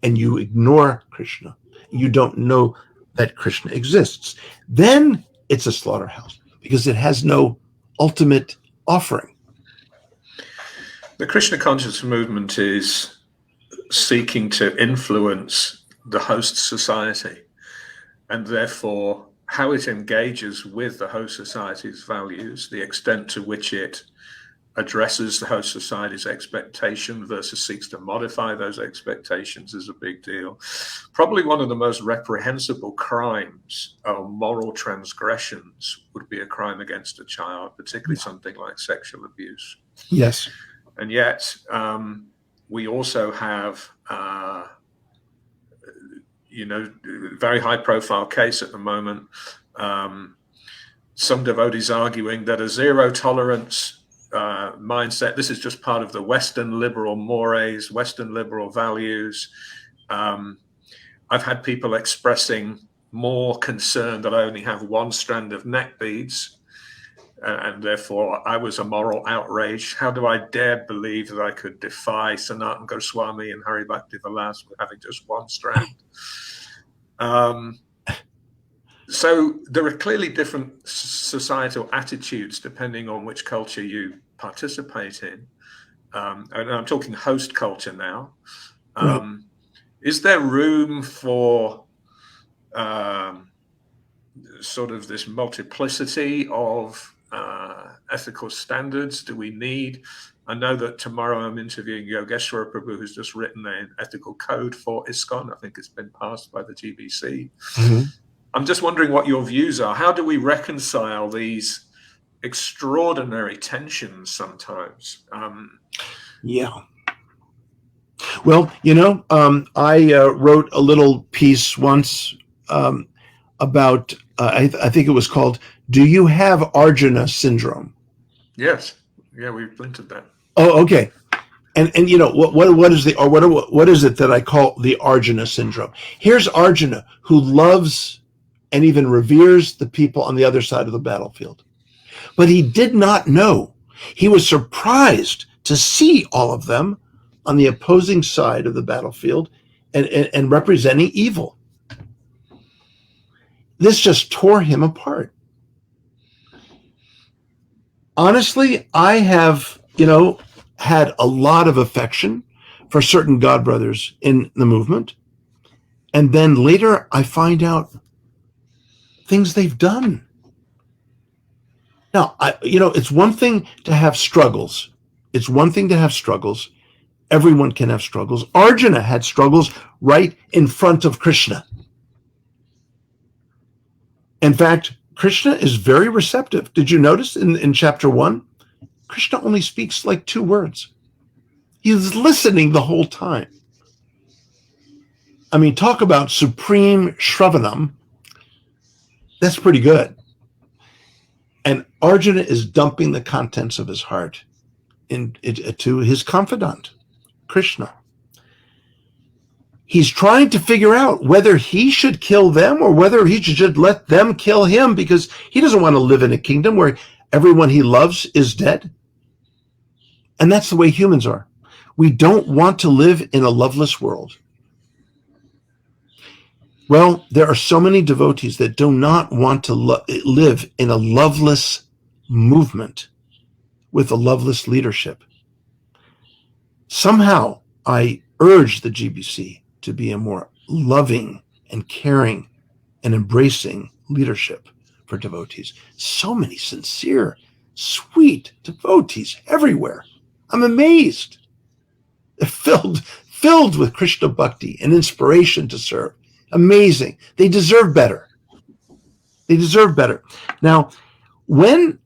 and you ignore Krishna. You don't know that Krishna exists. Then it's a slaughterhouse because it has no ultimate offering. The Krishna conscious movement is seeking to influence the host society, and therefore how it engages with the host society's values, the extent to which it addresses the host society's expectation versus seeks to modify those expectations is a big deal. Probably one of the most reprehensible crimes or moral transgressions would be a crime against a child, particularly something like sexual abuse. Yes. And yet we also have very high profile case at the moment. Some devotees arguing that a zero tolerance mindset, this is just part of the Western liberal mores, Western liberal values. I've had people expressing more concern that I only have 1 strand of neck beads, and therefore I was a moral outrage. How do I dare believe that I could defy Sanatana Goswami and Hari Bhaktivedanta for having just 1 strand? So there are clearly different societal attitudes depending on which culture you participate in. And I'm talking host culture now. Right. Is there room for sort of this multiplicity of ethical standards? Do we need? I know that tomorrow I'm interviewing Yogeshwara Prabhu, who's just written an ethical code for ISKCON. I think it's been passed by the GBC. Mm-hmm. I'm just wondering what your views are. How do we reconcile these extraordinary tensions sometimes? Yeah. Well, I wrote a little piece once about, I think it was called, "Do You Have Arjuna Syndrome?" Yes. Yeah, we've printed that. Oh, okay. And what is what is it that I call the Arjuna syndrome? Here's Arjuna, who loves and even reveres the people on the other side of the battlefield. But he did not know. He was surprised to see all of them on the opposing side of the battlefield and representing evil. This just tore him apart. Honestly, I have, had a lot of affection for certain God brothers in the movement. And then later I find out things they've done. Now, it's one thing to have struggles. It's one thing to have struggles. Everyone can have struggles. Arjuna had struggles right in front of Krishna. In fact, Krishna is very receptive. Did you notice in chapter 1? Krishna only speaks like 2 words. He's listening the whole time. I mean, talk about supreme Shravanam. That's pretty good. And Arjuna is dumping the contents of his heart to his confidant, Krishna. He's trying to figure out whether he should kill them or whether he should let them kill him, because he doesn't want to live in a kingdom where everyone he loves is dead. And that's the way humans are. We don't want to live in a loveless world. Well, there are so many devotees that do not want to live in a loveless movement with a loveless leadership. Somehow, I urge the GBC to be a more loving and caring and embracing leadership for devotees. So many sincere, sweet devotees everywhere. I'm amazed. They're filled with Krishna Bhakti and inspiration to serve. Amazing. They deserve better. They deserve better. Now, when,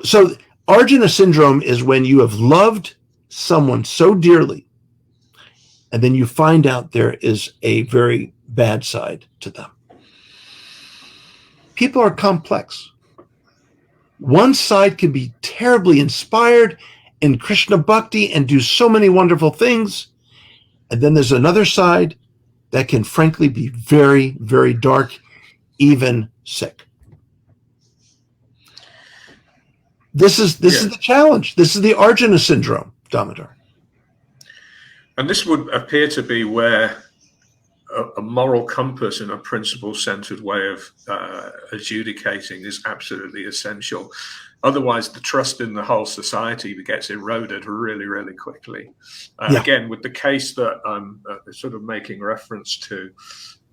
so Arjuna syndrome is when you have loved someone so dearly and then you find out there is a very bad side to them. People are complex. One side can be terribly inspired in Krishna Bhakti and do so many wonderful things. And then there's another side that can frankly be very, very dark, even sick. This is the challenge. This is the Arjuna syndrome, Damodar. And this would appear to be where a moral compass and a principle-centered way of adjudicating is absolutely essential. Otherwise, the trust in the whole society gets eroded really, really quickly. Again, with the case that I'm sort of making reference to,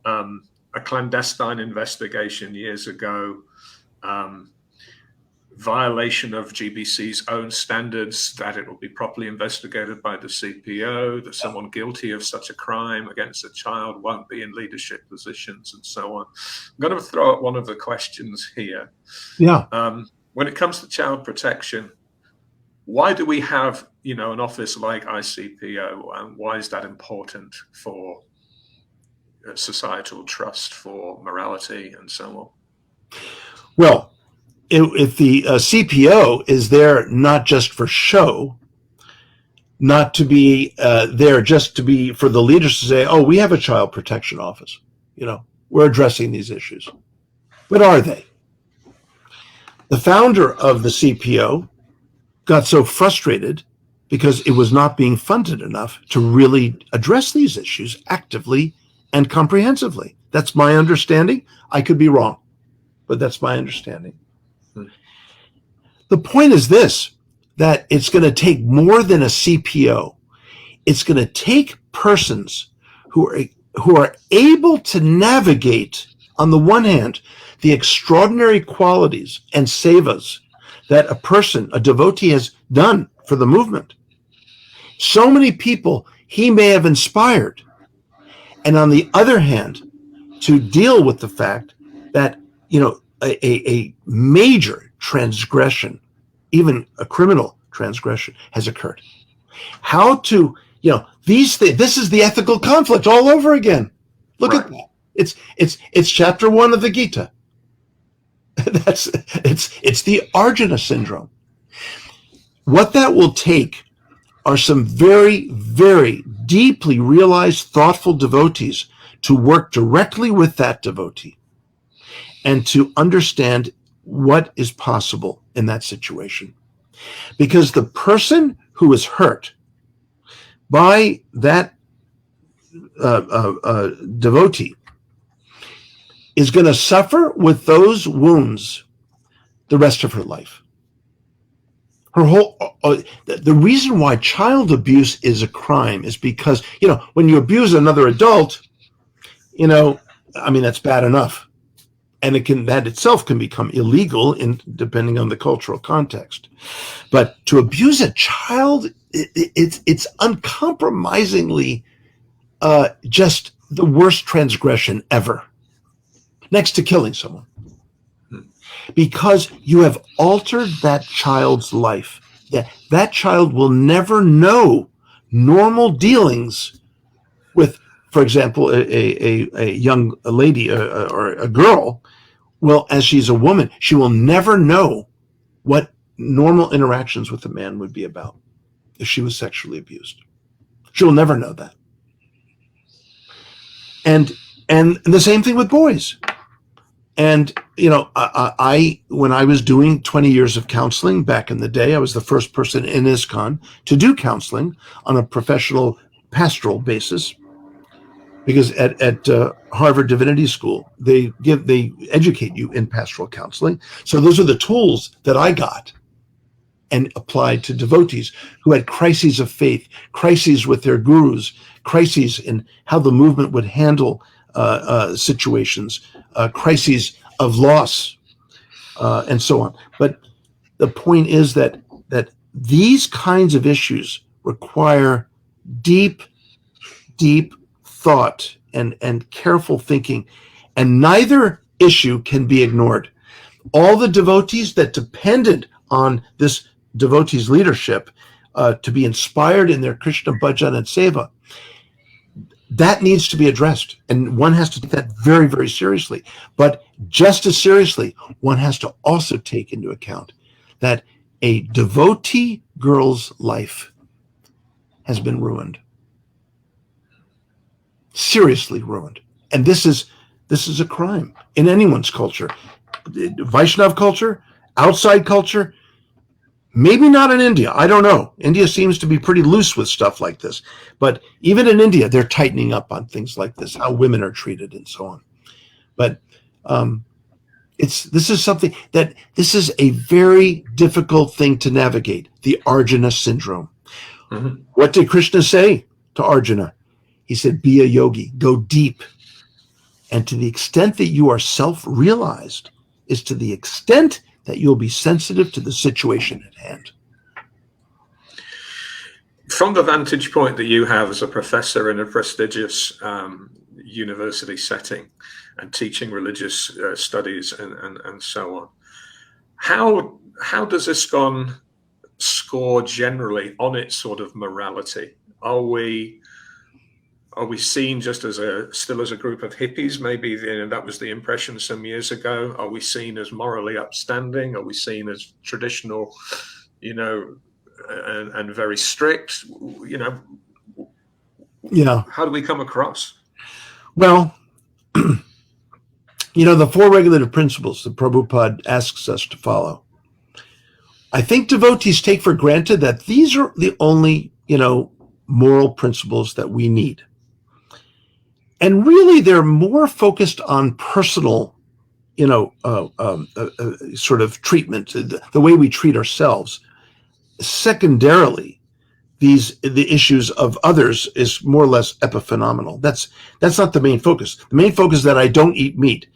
a clandestine investigation years ago, violation of GBC's own standards, that it will be properly investigated by the CPO, that someone guilty of such a crime against a child won't be in leadership positions, and so on. I'm going to throw out one of the questions here. Yeah. When it comes to child protection, why do we have, an office like ICPO, and why is that important for societal trust, for morality, and so on? Well, if the CPO is there not just for show, not to be there just to be for the leaders to say, oh, we have a child protection office, we're addressing these issues. But are they? The founder of the CPO got so frustrated because it was not being funded enough to really address these issues actively and comprehensively. That's my understanding. I could be wrong, but that's my understanding. The point is this, that it's going to take more than a CPO. It's going to take persons who are able to navigate, on the one hand, the extraordinary qualities and sevas that a devotee has done for the movement. So many people he may have inspired. And on the other hand, to deal with the fact that, a major transgression, even a criminal transgression, has occurred. How to, these things, this is the ethical conflict all over again. Look at that. It's chapter 1 of the Gita. It's the Arjuna syndrome. What that will take are some very, very deeply realized, thoughtful devotees to work directly with that devotee and to understand what is possible in that situation. Because the person who is hurt by that devotee is going to suffer with those wounds the rest of her life. Her whole the reason why child abuse is a crime is because, when you abuse another adult, that's bad enough. And that itself can become illegal depending on the cultural context. But to abuse a child, it's uncompromisingly just the worst transgression ever, next to killing someone. Because you have altered that child's life. That child will never know normal dealings with, for example, a young lady or a girl. Well, as she's a woman, she will never know what normal interactions with a man would be about if she was sexually abused. She will never know that. And the same thing with boys. And, I when I was doing 20 years of counseling back in the day, I was the first person in ISKCON to do counseling on a professional pastoral basis. Because at Harvard Divinity School, they educate you in pastoral counseling. So those are the tools that I got and applied to devotees who had crises of faith, crises with their gurus, crises in how the movement would handle situations, crises of loss, and so on. But the point is that these kinds of issues require deep thought and careful thinking, and neither issue can be ignored. All the devotees that depended on this devotee's leadership to be inspired in their Krishna bhajan and seva, that needs to be addressed, and one has to take that very, very seriously. But just as seriously, one has to also take into account that a devotee girl's life has been ruined, seriously ruined. And this is a crime in anyone's culture, Vaishnav culture, outside culture. Maybe not in India. I don't know. India seems to be pretty loose with stuff like this. But even in India, they're tightening up on things like this, how women are treated and so on. But this is a very difficult thing to navigate, the Arjuna syndrome. Mm-hmm. What did Krishna say to Arjuna? He said, be a yogi, go deep. And to the extent that you are self-realized is to the extent that you'll be sensitive to the situation at hand. From the vantage point that you have as a professor in a prestigious university setting and teaching religious studies and so on, how does ISKCON score generally on its sort of morality? Are we seen just still as a group of hippies? Maybe that was the impression some years ago. Are we seen as morally upstanding? Are we seen as traditional, and very strict? Yeah. How do we come across? Well, the four regulative principles that Prabhupada asks us to follow, I think devotees take for granted that these are the only, moral principles that we need. And really, they're more focused on personal, sort of treatment, the way we treat ourselves. Secondarily, the issues of others is more or less epiphenomenal. That's not the main focus. The main focus is that I don't eat meat.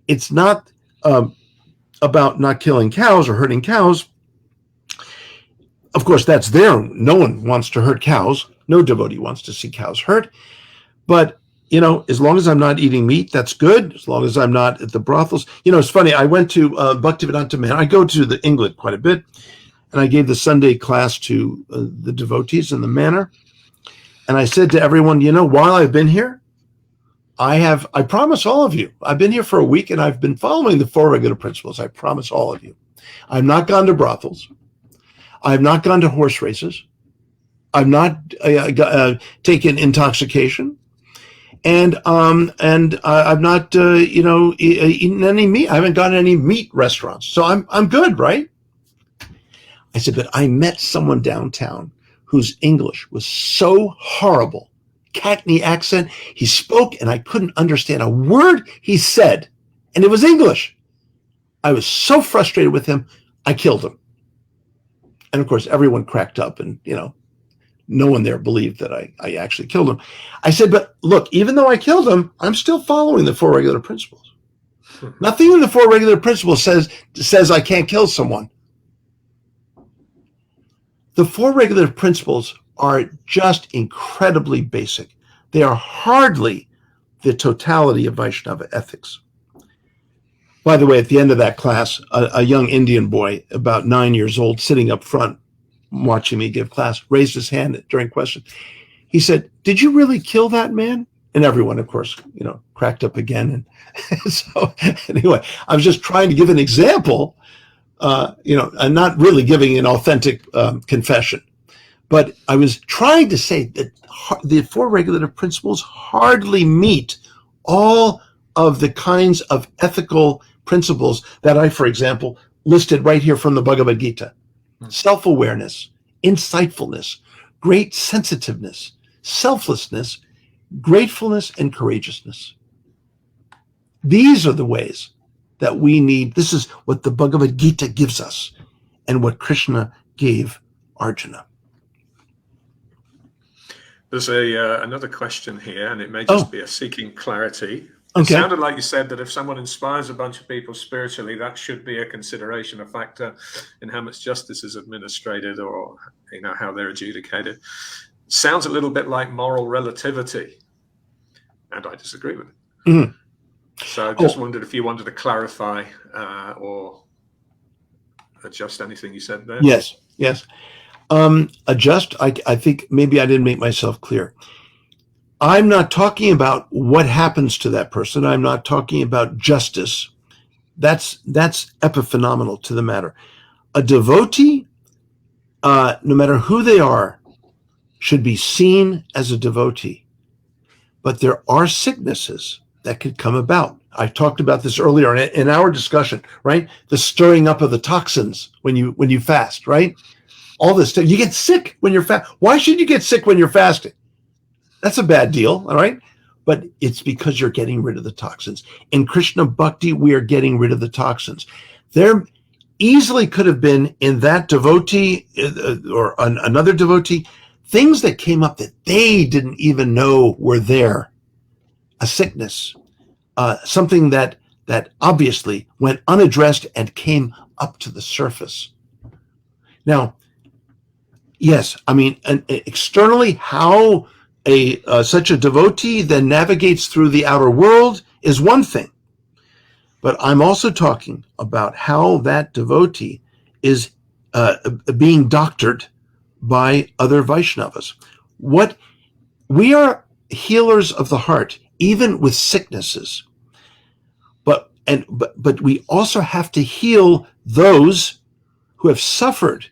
It's not about not killing cows or hurting cows. Of course, that's there. No one wants to hurt cows. No devotee wants to see cows hurt. But as long as I'm not eating meat, that's good. As long as I'm not at the brothels. It's funny. I went to Bhaktivedanta Manor. I go to the England quite a bit. And I gave the Sunday class to the devotees in the manor. And I said to everyone, while I've been here, I promise all of you, I've been here for a week and I've been following the four regular principles. I promise all of you. I've not gone to brothels. I've not gone to horse races. I've not taken intoxication. And I've not, eaten any meat. I haven't gone to any meat restaurants. So I'm good, right? I said, but I met someone downtown whose English was so horrible, Cockney accent. He spoke and I couldn't understand a word he said. And it was English. I was so frustrated with him, I killed him. And of course, everyone cracked up and, no one there believed that I actually killed him. I said, but look, even though I killed him, I'm still following the four regular principles. Nothing in the four regular principles says I can't kill someone. The four regular principles are just incredibly basic. They are hardly the totality of Vaishnava ethics. By the way, at the end of that class, a young Indian boy, about 9 years old, sitting up front, watching me give class, raised his hand during question. He said, "Did you really kill that man?" And everyone, of course, cracked up again. And so anyway, I was just trying to give an example, and not really giving an authentic confession. But I was trying to say that the four regulative principles hardly meet all of the kinds of ethical principles that I, for example, listed right here from the Bhagavad-gita. Self-awareness, insightfulness, great sensitiveness, selflessness, gratefulness, and courageousness. These are the ways that we need. This is what the Bhagavad-gita gives us and what Krishna gave Arjuna. There's another question here, and it may just be a seeking clarity. Okay. It sounded like you said that if someone inspires a bunch of people spiritually, that should be a consideration, a factor in how much justice is administrated or how they're adjudicated. Sounds a little bit like moral relativity, and I disagree with it. Mm-hmm. So I just wondered if you wanted to clarify or adjust anything you said there. Yes. Adjust. I think maybe I didn't make myself clear. I'm not talking about what happens to that person. I'm not talking about justice. That's epiphenomenal to the matter. A devotee, no matter who they are, should be seen as a devotee. But there are sicknesses that could come about. I talked about this earlier in our discussion, right? The stirring up of the toxins when you fast, right? All this stuff. You get sick when you're fast. Why should you get sick when you're fasting? That's a bad deal, all right? But it's because you're getting rid of the toxins. In Krishna Bhakti, we are getting rid of the toxins. There easily could have been in that devotee or another devotee, things that came up that they didn't even know were there. A sickness, something that obviously went unaddressed and came up to the surface. Now, yes, I mean, externally, how such a devotee then navigates through the outer world is one thing. But I'm also talking about how that devotee is being doctored by other Vaishnavas. We are healers of the heart, even with sicknesses. But we also have to heal those who have suffered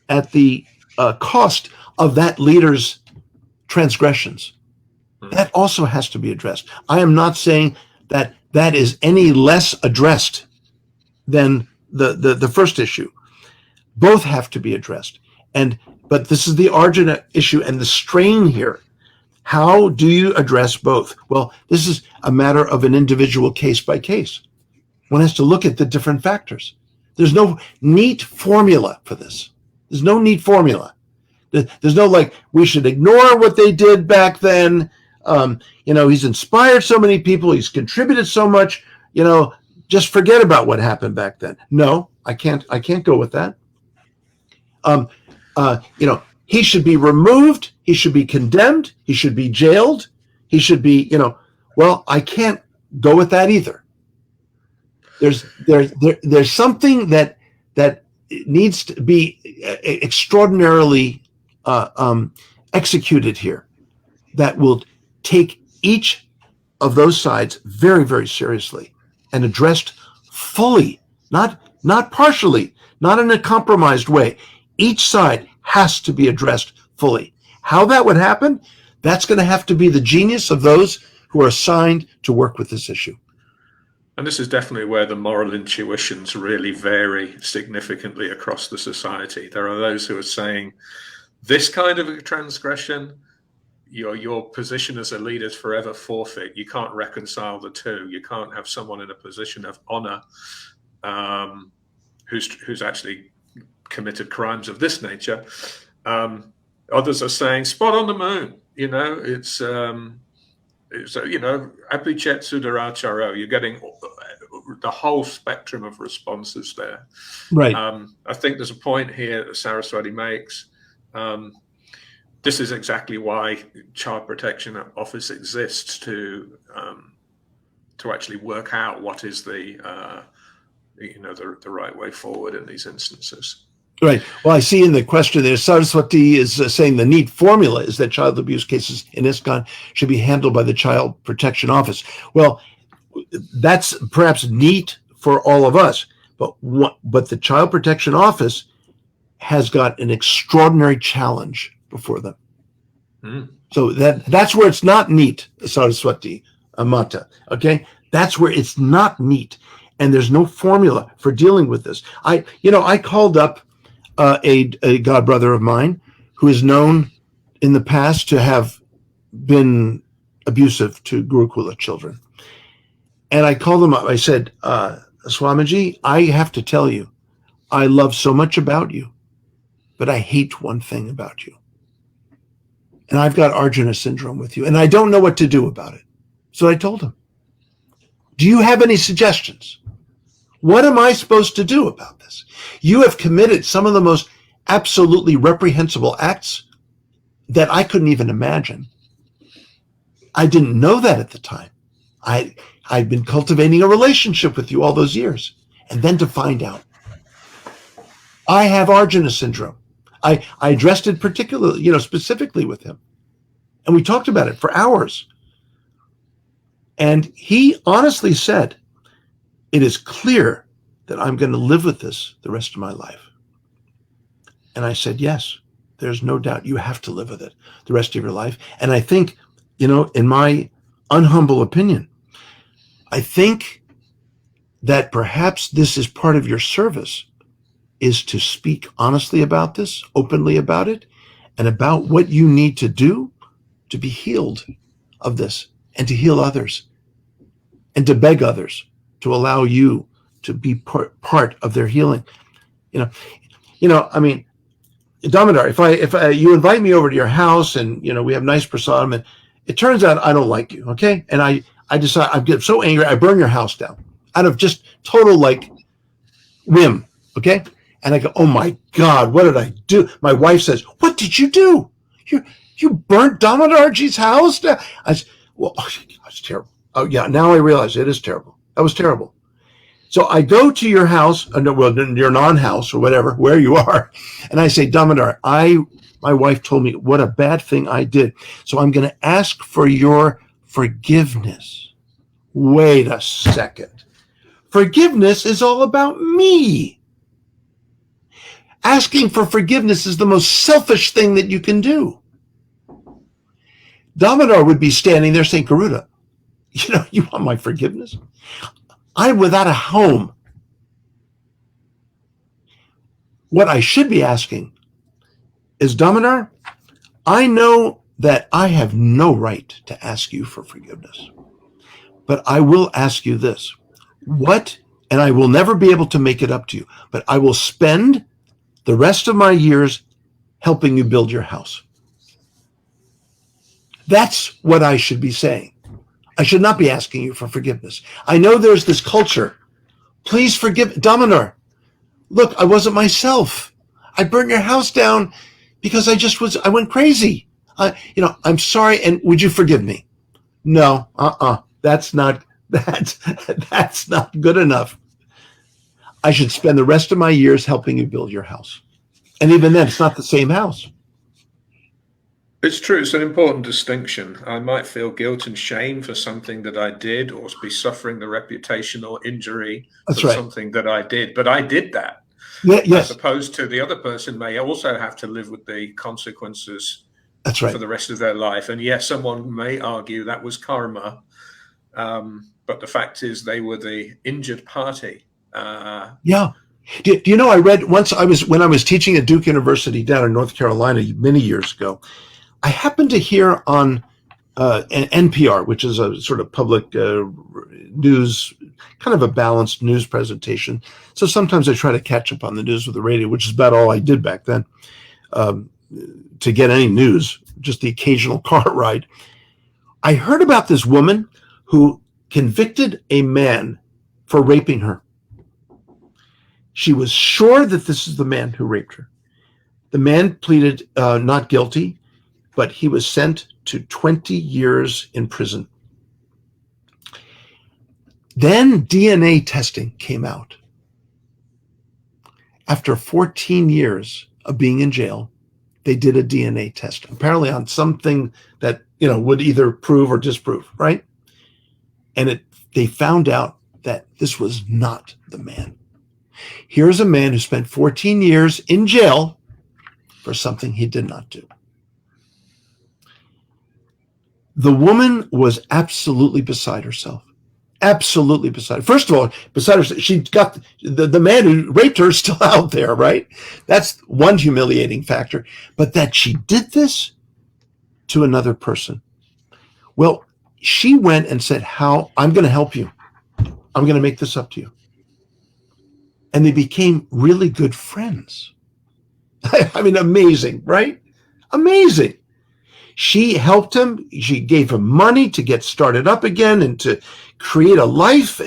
at the cost of that leader's transgressions. That also has to be addressed. I am not saying that is any less addressed than the first issue. Both have to be addressed. But this is the Arjuna issue and the strain here. How do you address both? Well, this is a matter of an individual case by case. One has to look at the different factors. There's no neat formula for this. There's no neat formula. There's no like, we should ignore what they did back then. He's inspired so many people. He's contributed so much, just forget about what happened back then. No, I can't go with that. He should be removed. He should be condemned. He should be jailed. He should be, well, I can't go with that either. There's something that needs to be extraordinarily executed here that will take each of those sides very, very seriously and addressed fully, not partially, not in a compromised way. Each side has to be addressed fully. How that would happen, that's going to have to be the genius of those who are assigned to work with this issue. And this is definitely where the moral intuitions really vary significantly across the society. There are those who are saying, this kind of a transgression, your position as a leader is forever forfeit. You can't reconcile the two. You can't have someone in a position of honor who's actually committed crimes of this nature. Others are saying, spot on the moon. It's apichet sudaracharo. You're getting the whole spectrum of responses there. Right. I think there's a point here that Saraswati makes. This is exactly why Child Protection Office exists, to actually work out what is the right way forward in these instances. Right. Well, I see in the question there, Saraswati is saying the neat formula is that child abuse cases in ISKCON should be handled by the Child Protection Office. Well, that's perhaps neat for all of us, but the Child Protection Office has got an extraordinary challenge before them. So that's where it's not neat, Saraswati Mata. Okay, that's where it's not neat, and there's no formula for dealing with this. I called up a godbrother of mine who is known in the past to have been abusive to Gurukula children. And I called him up. I said, Swamiji, I have to tell you, I love so much about you, but I hate one thing about you. And I've got Arjuna syndrome with you, and I don't know what to do about it. So I told him, do you have any suggestions? What am I supposed to do about this? You have committed some of the most absolutely reprehensible acts that I couldn't even imagine. I didn't know that at the time. I'd been cultivating a relationship with you all those years. And then to find out, I have Arjuna syndrome. I addressed it particularly, specifically with him. And we talked about it for hours. And he honestly said, it is clear that I'm going to live with this the rest of my life. And I said, yes, there's no doubt you have to live with it the rest of your life. And I think, in my unhumble opinion, I think that perhaps this is part of your service, is to speak honestly about this, openly about it, and about what you need to do to be healed of this, and to heal others, and to beg others to allow you to be part of their healing. I mean, Damodar, if you invite me over to your house and we have nice prasadam, and it turns out I don't like you, okay? And I decide, I get so angry, I burn your house down out of just total whim, okay? And I go, oh my God, what did I do? My wife says, what did you do? You burnt Damodarji's house down? I said, well, that's terrible. Oh yeah, now I realize it is terrible. That was terrible. So I go to your house, your non-house or whatever, where you are, and I say, Damodar, my wife told me what a bad thing I did. So I'm going to ask for your forgiveness. Wait a second. Forgiveness is all about me. Asking for forgiveness is the most selfish thing that you can do. Damodar would be standing there saying, Garuda, you want my forgiveness? I'm without a home. What I should be asking is, Damodar, I know that I have no right to ask you for forgiveness, but I will ask you this. And I will never be able to make it up to you, but I will spend the rest of my years helping you build your house. That's what I should be saying. I should not be asking you for forgiveness. I know there's this culture. Please forgive Damodar. Look, I wasn't myself. I burned your house down because I went crazy. I'm sorry, and would you forgive me? No, that's not good enough. I should spend the rest of my years helping you build your house. And even then, it's not the same house. It's true. It's an important distinction. I might feel guilt and shame for something that I did, or be suffering the reputational injury for something that I did. But I did that. Yes. As opposed to the other person may also have to live with the consequences for the rest of their life. And yes, someone may argue that was karma. But the fact is they were the injured party. Yeah. Do you know, I read once, when I was teaching at Duke University down in North Carolina many years ago, I happened to hear on NPR, which is a sort of public news, kind of a balanced news presentation. So sometimes I try to catch up on the news with the radio, which is about all I did back then to get any news, just the occasional car ride. I heard about this woman who convicted a man for raping her. She was sure that this is the man who raped her. The man pleaded not guilty, but he was sent to 20 years in prison. Then DNA testing came out. After 14 years of being in jail, they did a DNA test, apparently on something that would either prove or disprove, right? And they found out that this was not the man. Here's a man who spent 14 years in jail for something he did not do. The woman was absolutely beside herself. Absolutely beside her. First of all, beside herself, she got the man who raped her still out there, right? That's one humiliating factor. But that she did this to another person. Well, she went and said, I'm going to help you. I'm going to make this up to you. And they became really good friends. I mean, amazing, right? Amazing. She helped him. She gave him money to get started up again and to create a life.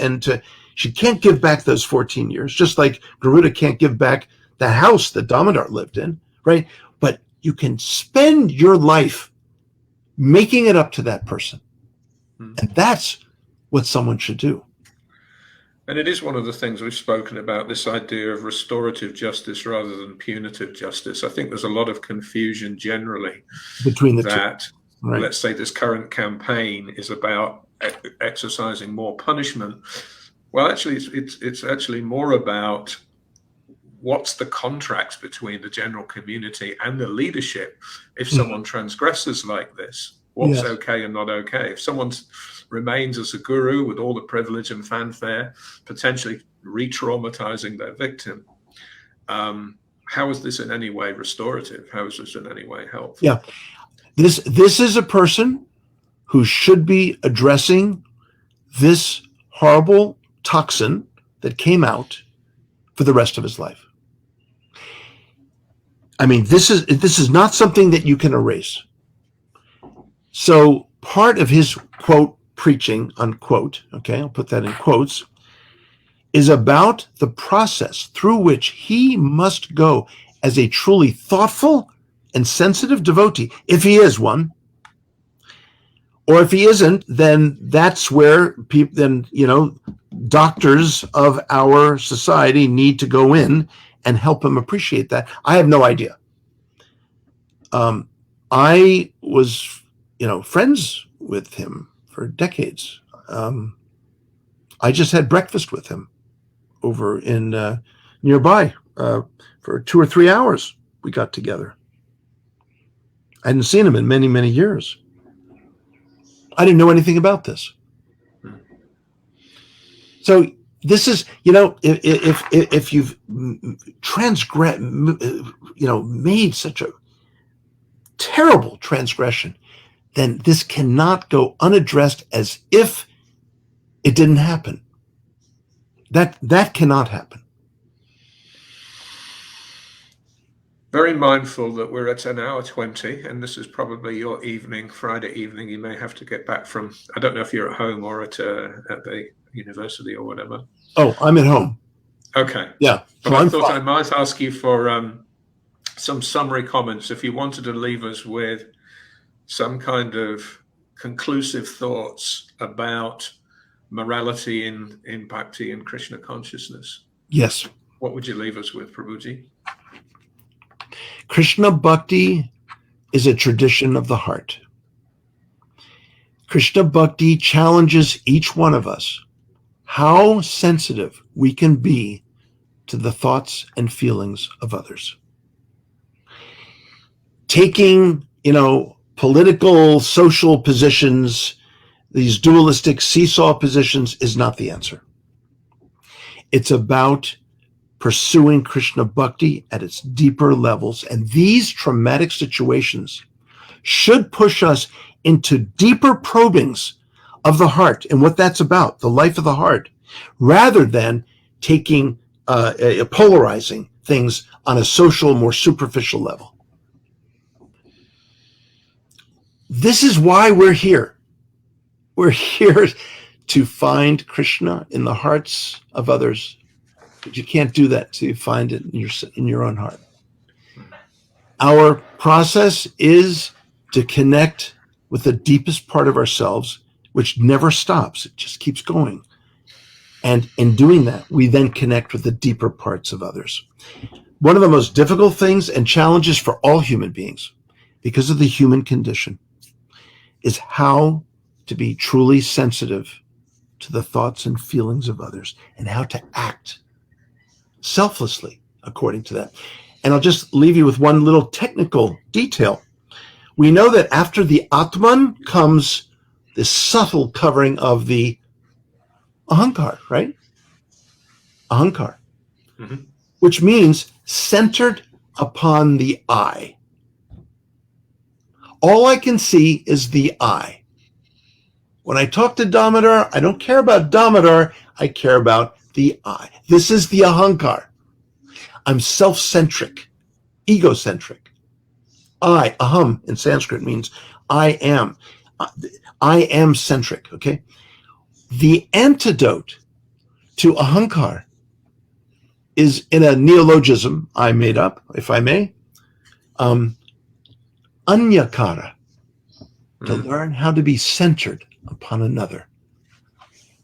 She can't give back those 14 years, just like Garuda can't give back the house that Damodar lived in, right? But you can spend your life making it up to that person. And that's what someone should do. And it is one of the things we've spoken about, this idea of restorative justice rather than punitive justice. I think there's a lot of confusion generally between the two. Right. let's say this current campaign is about exercising more punishment. Well, actually, it's actually more about what's the contracts between the general community and the leadership. If someone transgresses like this, what's okay and not okay? If someone remains as a guru with all the privilege and fanfare, potentially re-traumatizing their victim, how is this in any way restorative? How is this in any way helpful? Yeah, this is a person who should be addressing this horrible toxin that came out for the rest of his life. I mean, this is not something that you can erase. So part of his, quote, preaching, unquote, okay, I'll put that in quotes, is about the process through which he must go as a truly thoughtful and sensitive devotee, if he is one. Or if he isn't, then that's where people, then, doctors of our society need to go in and help him appreciate that. I have no idea. I was, friends with him for decades. I just had breakfast with him over in nearby for 2 or 3 hours. We got together. I hadn't seen him in many, many years. I didn't know anything about this. So this is, if you've made such a terrible transgression, then this cannot go unaddressed as if it didn't happen. That cannot happen. Very mindful that we're at an hour 20, and this is probably your evening, Friday evening. You may have to get back from, I don't know if you're at home or at the university or whatever. Oh, I'm at home. Okay. Yeah. But I thought I might ask you for some summary comments if you wanted to leave us with some kind of conclusive thoughts about morality in Bhakti and Krishna consciousness. Yes. What would you leave us with, Prabhuji? Krishna Bhakti is a tradition of the heart. Krishna Bhakti challenges each one of us how sensitive we can be to the thoughts and feelings of others. Taking, political, social positions, these dualistic seesaw positions is not the answer. It's about pursuing Krishna Bhakti at its deeper levels. And these traumatic situations should push us into deeper probings of the heart and what that's about, the life of the heart, rather than taking, polarizing things on a social, more superficial level. This is why we're here. We're here to find Krishna in the hearts of others. But you can't do that till you find it in your own heart. Our process is to connect with the deepest part of ourselves, which never stops. It just keeps going. And in doing that, we then connect with the deeper parts of others. One of the most difficult things and challenges for all human beings, because of the human condition, is how to be truly sensitive to the thoughts and feelings of others and how to act selflessly according to that. And I'll just leave you with one little technical detail. We know that after the Atman comes this subtle covering of the Ahankar, right? Ahankar, which means centered upon the I. All I can see is the I. When I talk to Damodar, I don't care about Damodar, I care about the I. This is the Ahankar. I'm self-centric, egocentric. I, aham in Sanskrit means I am. I am centric, okay? The antidote to Ahankar is in a neologism I made up, if I may, anyakara, to learn how to be centered upon another.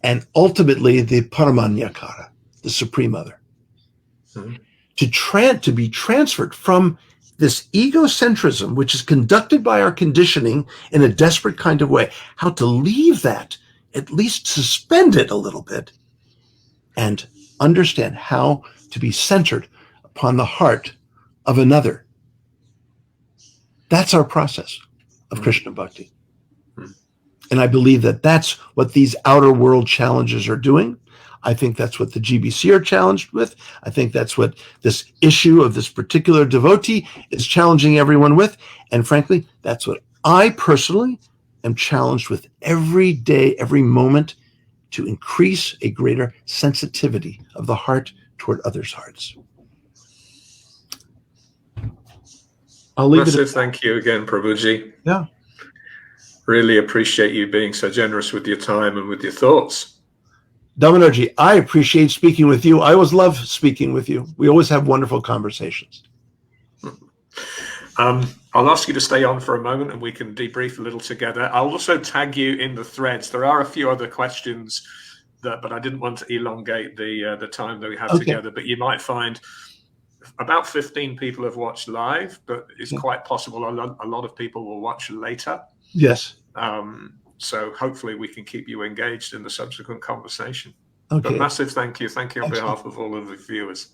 And ultimately, the paramanyakara, the supreme other. To be transferred from this egocentrism, which is conducted by our conditioning in a desperate kind of way, how to leave that, at least suspend it a little bit, and understand how to be centered upon the heart of another. That's our process of Krishna Bhakti. And I believe that that's what these outer world challenges are doing. I think that's what the GBC are challenged with. I think that's what this issue of this particular devotee is challenging everyone with. And frankly, that's what I personally am challenged with every day, every moment, to increase a greater sensitivity of the heart toward others' hearts. I'll leave Massive it. Thank you again, Prabhuji. Yeah. Really appreciate you being so generous with your time and with your thoughts. Damodarji, I appreciate speaking with you. I always love speaking with you. We always have wonderful conversations. I'll ask you to stay on for a moment and we can debrief a little together. I'll also tag you in the threads. There are a few other questions, but I didn't want to elongate the time that we have together. But you might find about 15 people have watched live, but it's quite possible a lot of people will watch later. Yes. So hopefully we can keep you engaged in the subsequent conversation. Okay. But massive thank you. Thank you on behalf of all of the viewers.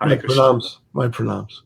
My pranams. My pranams.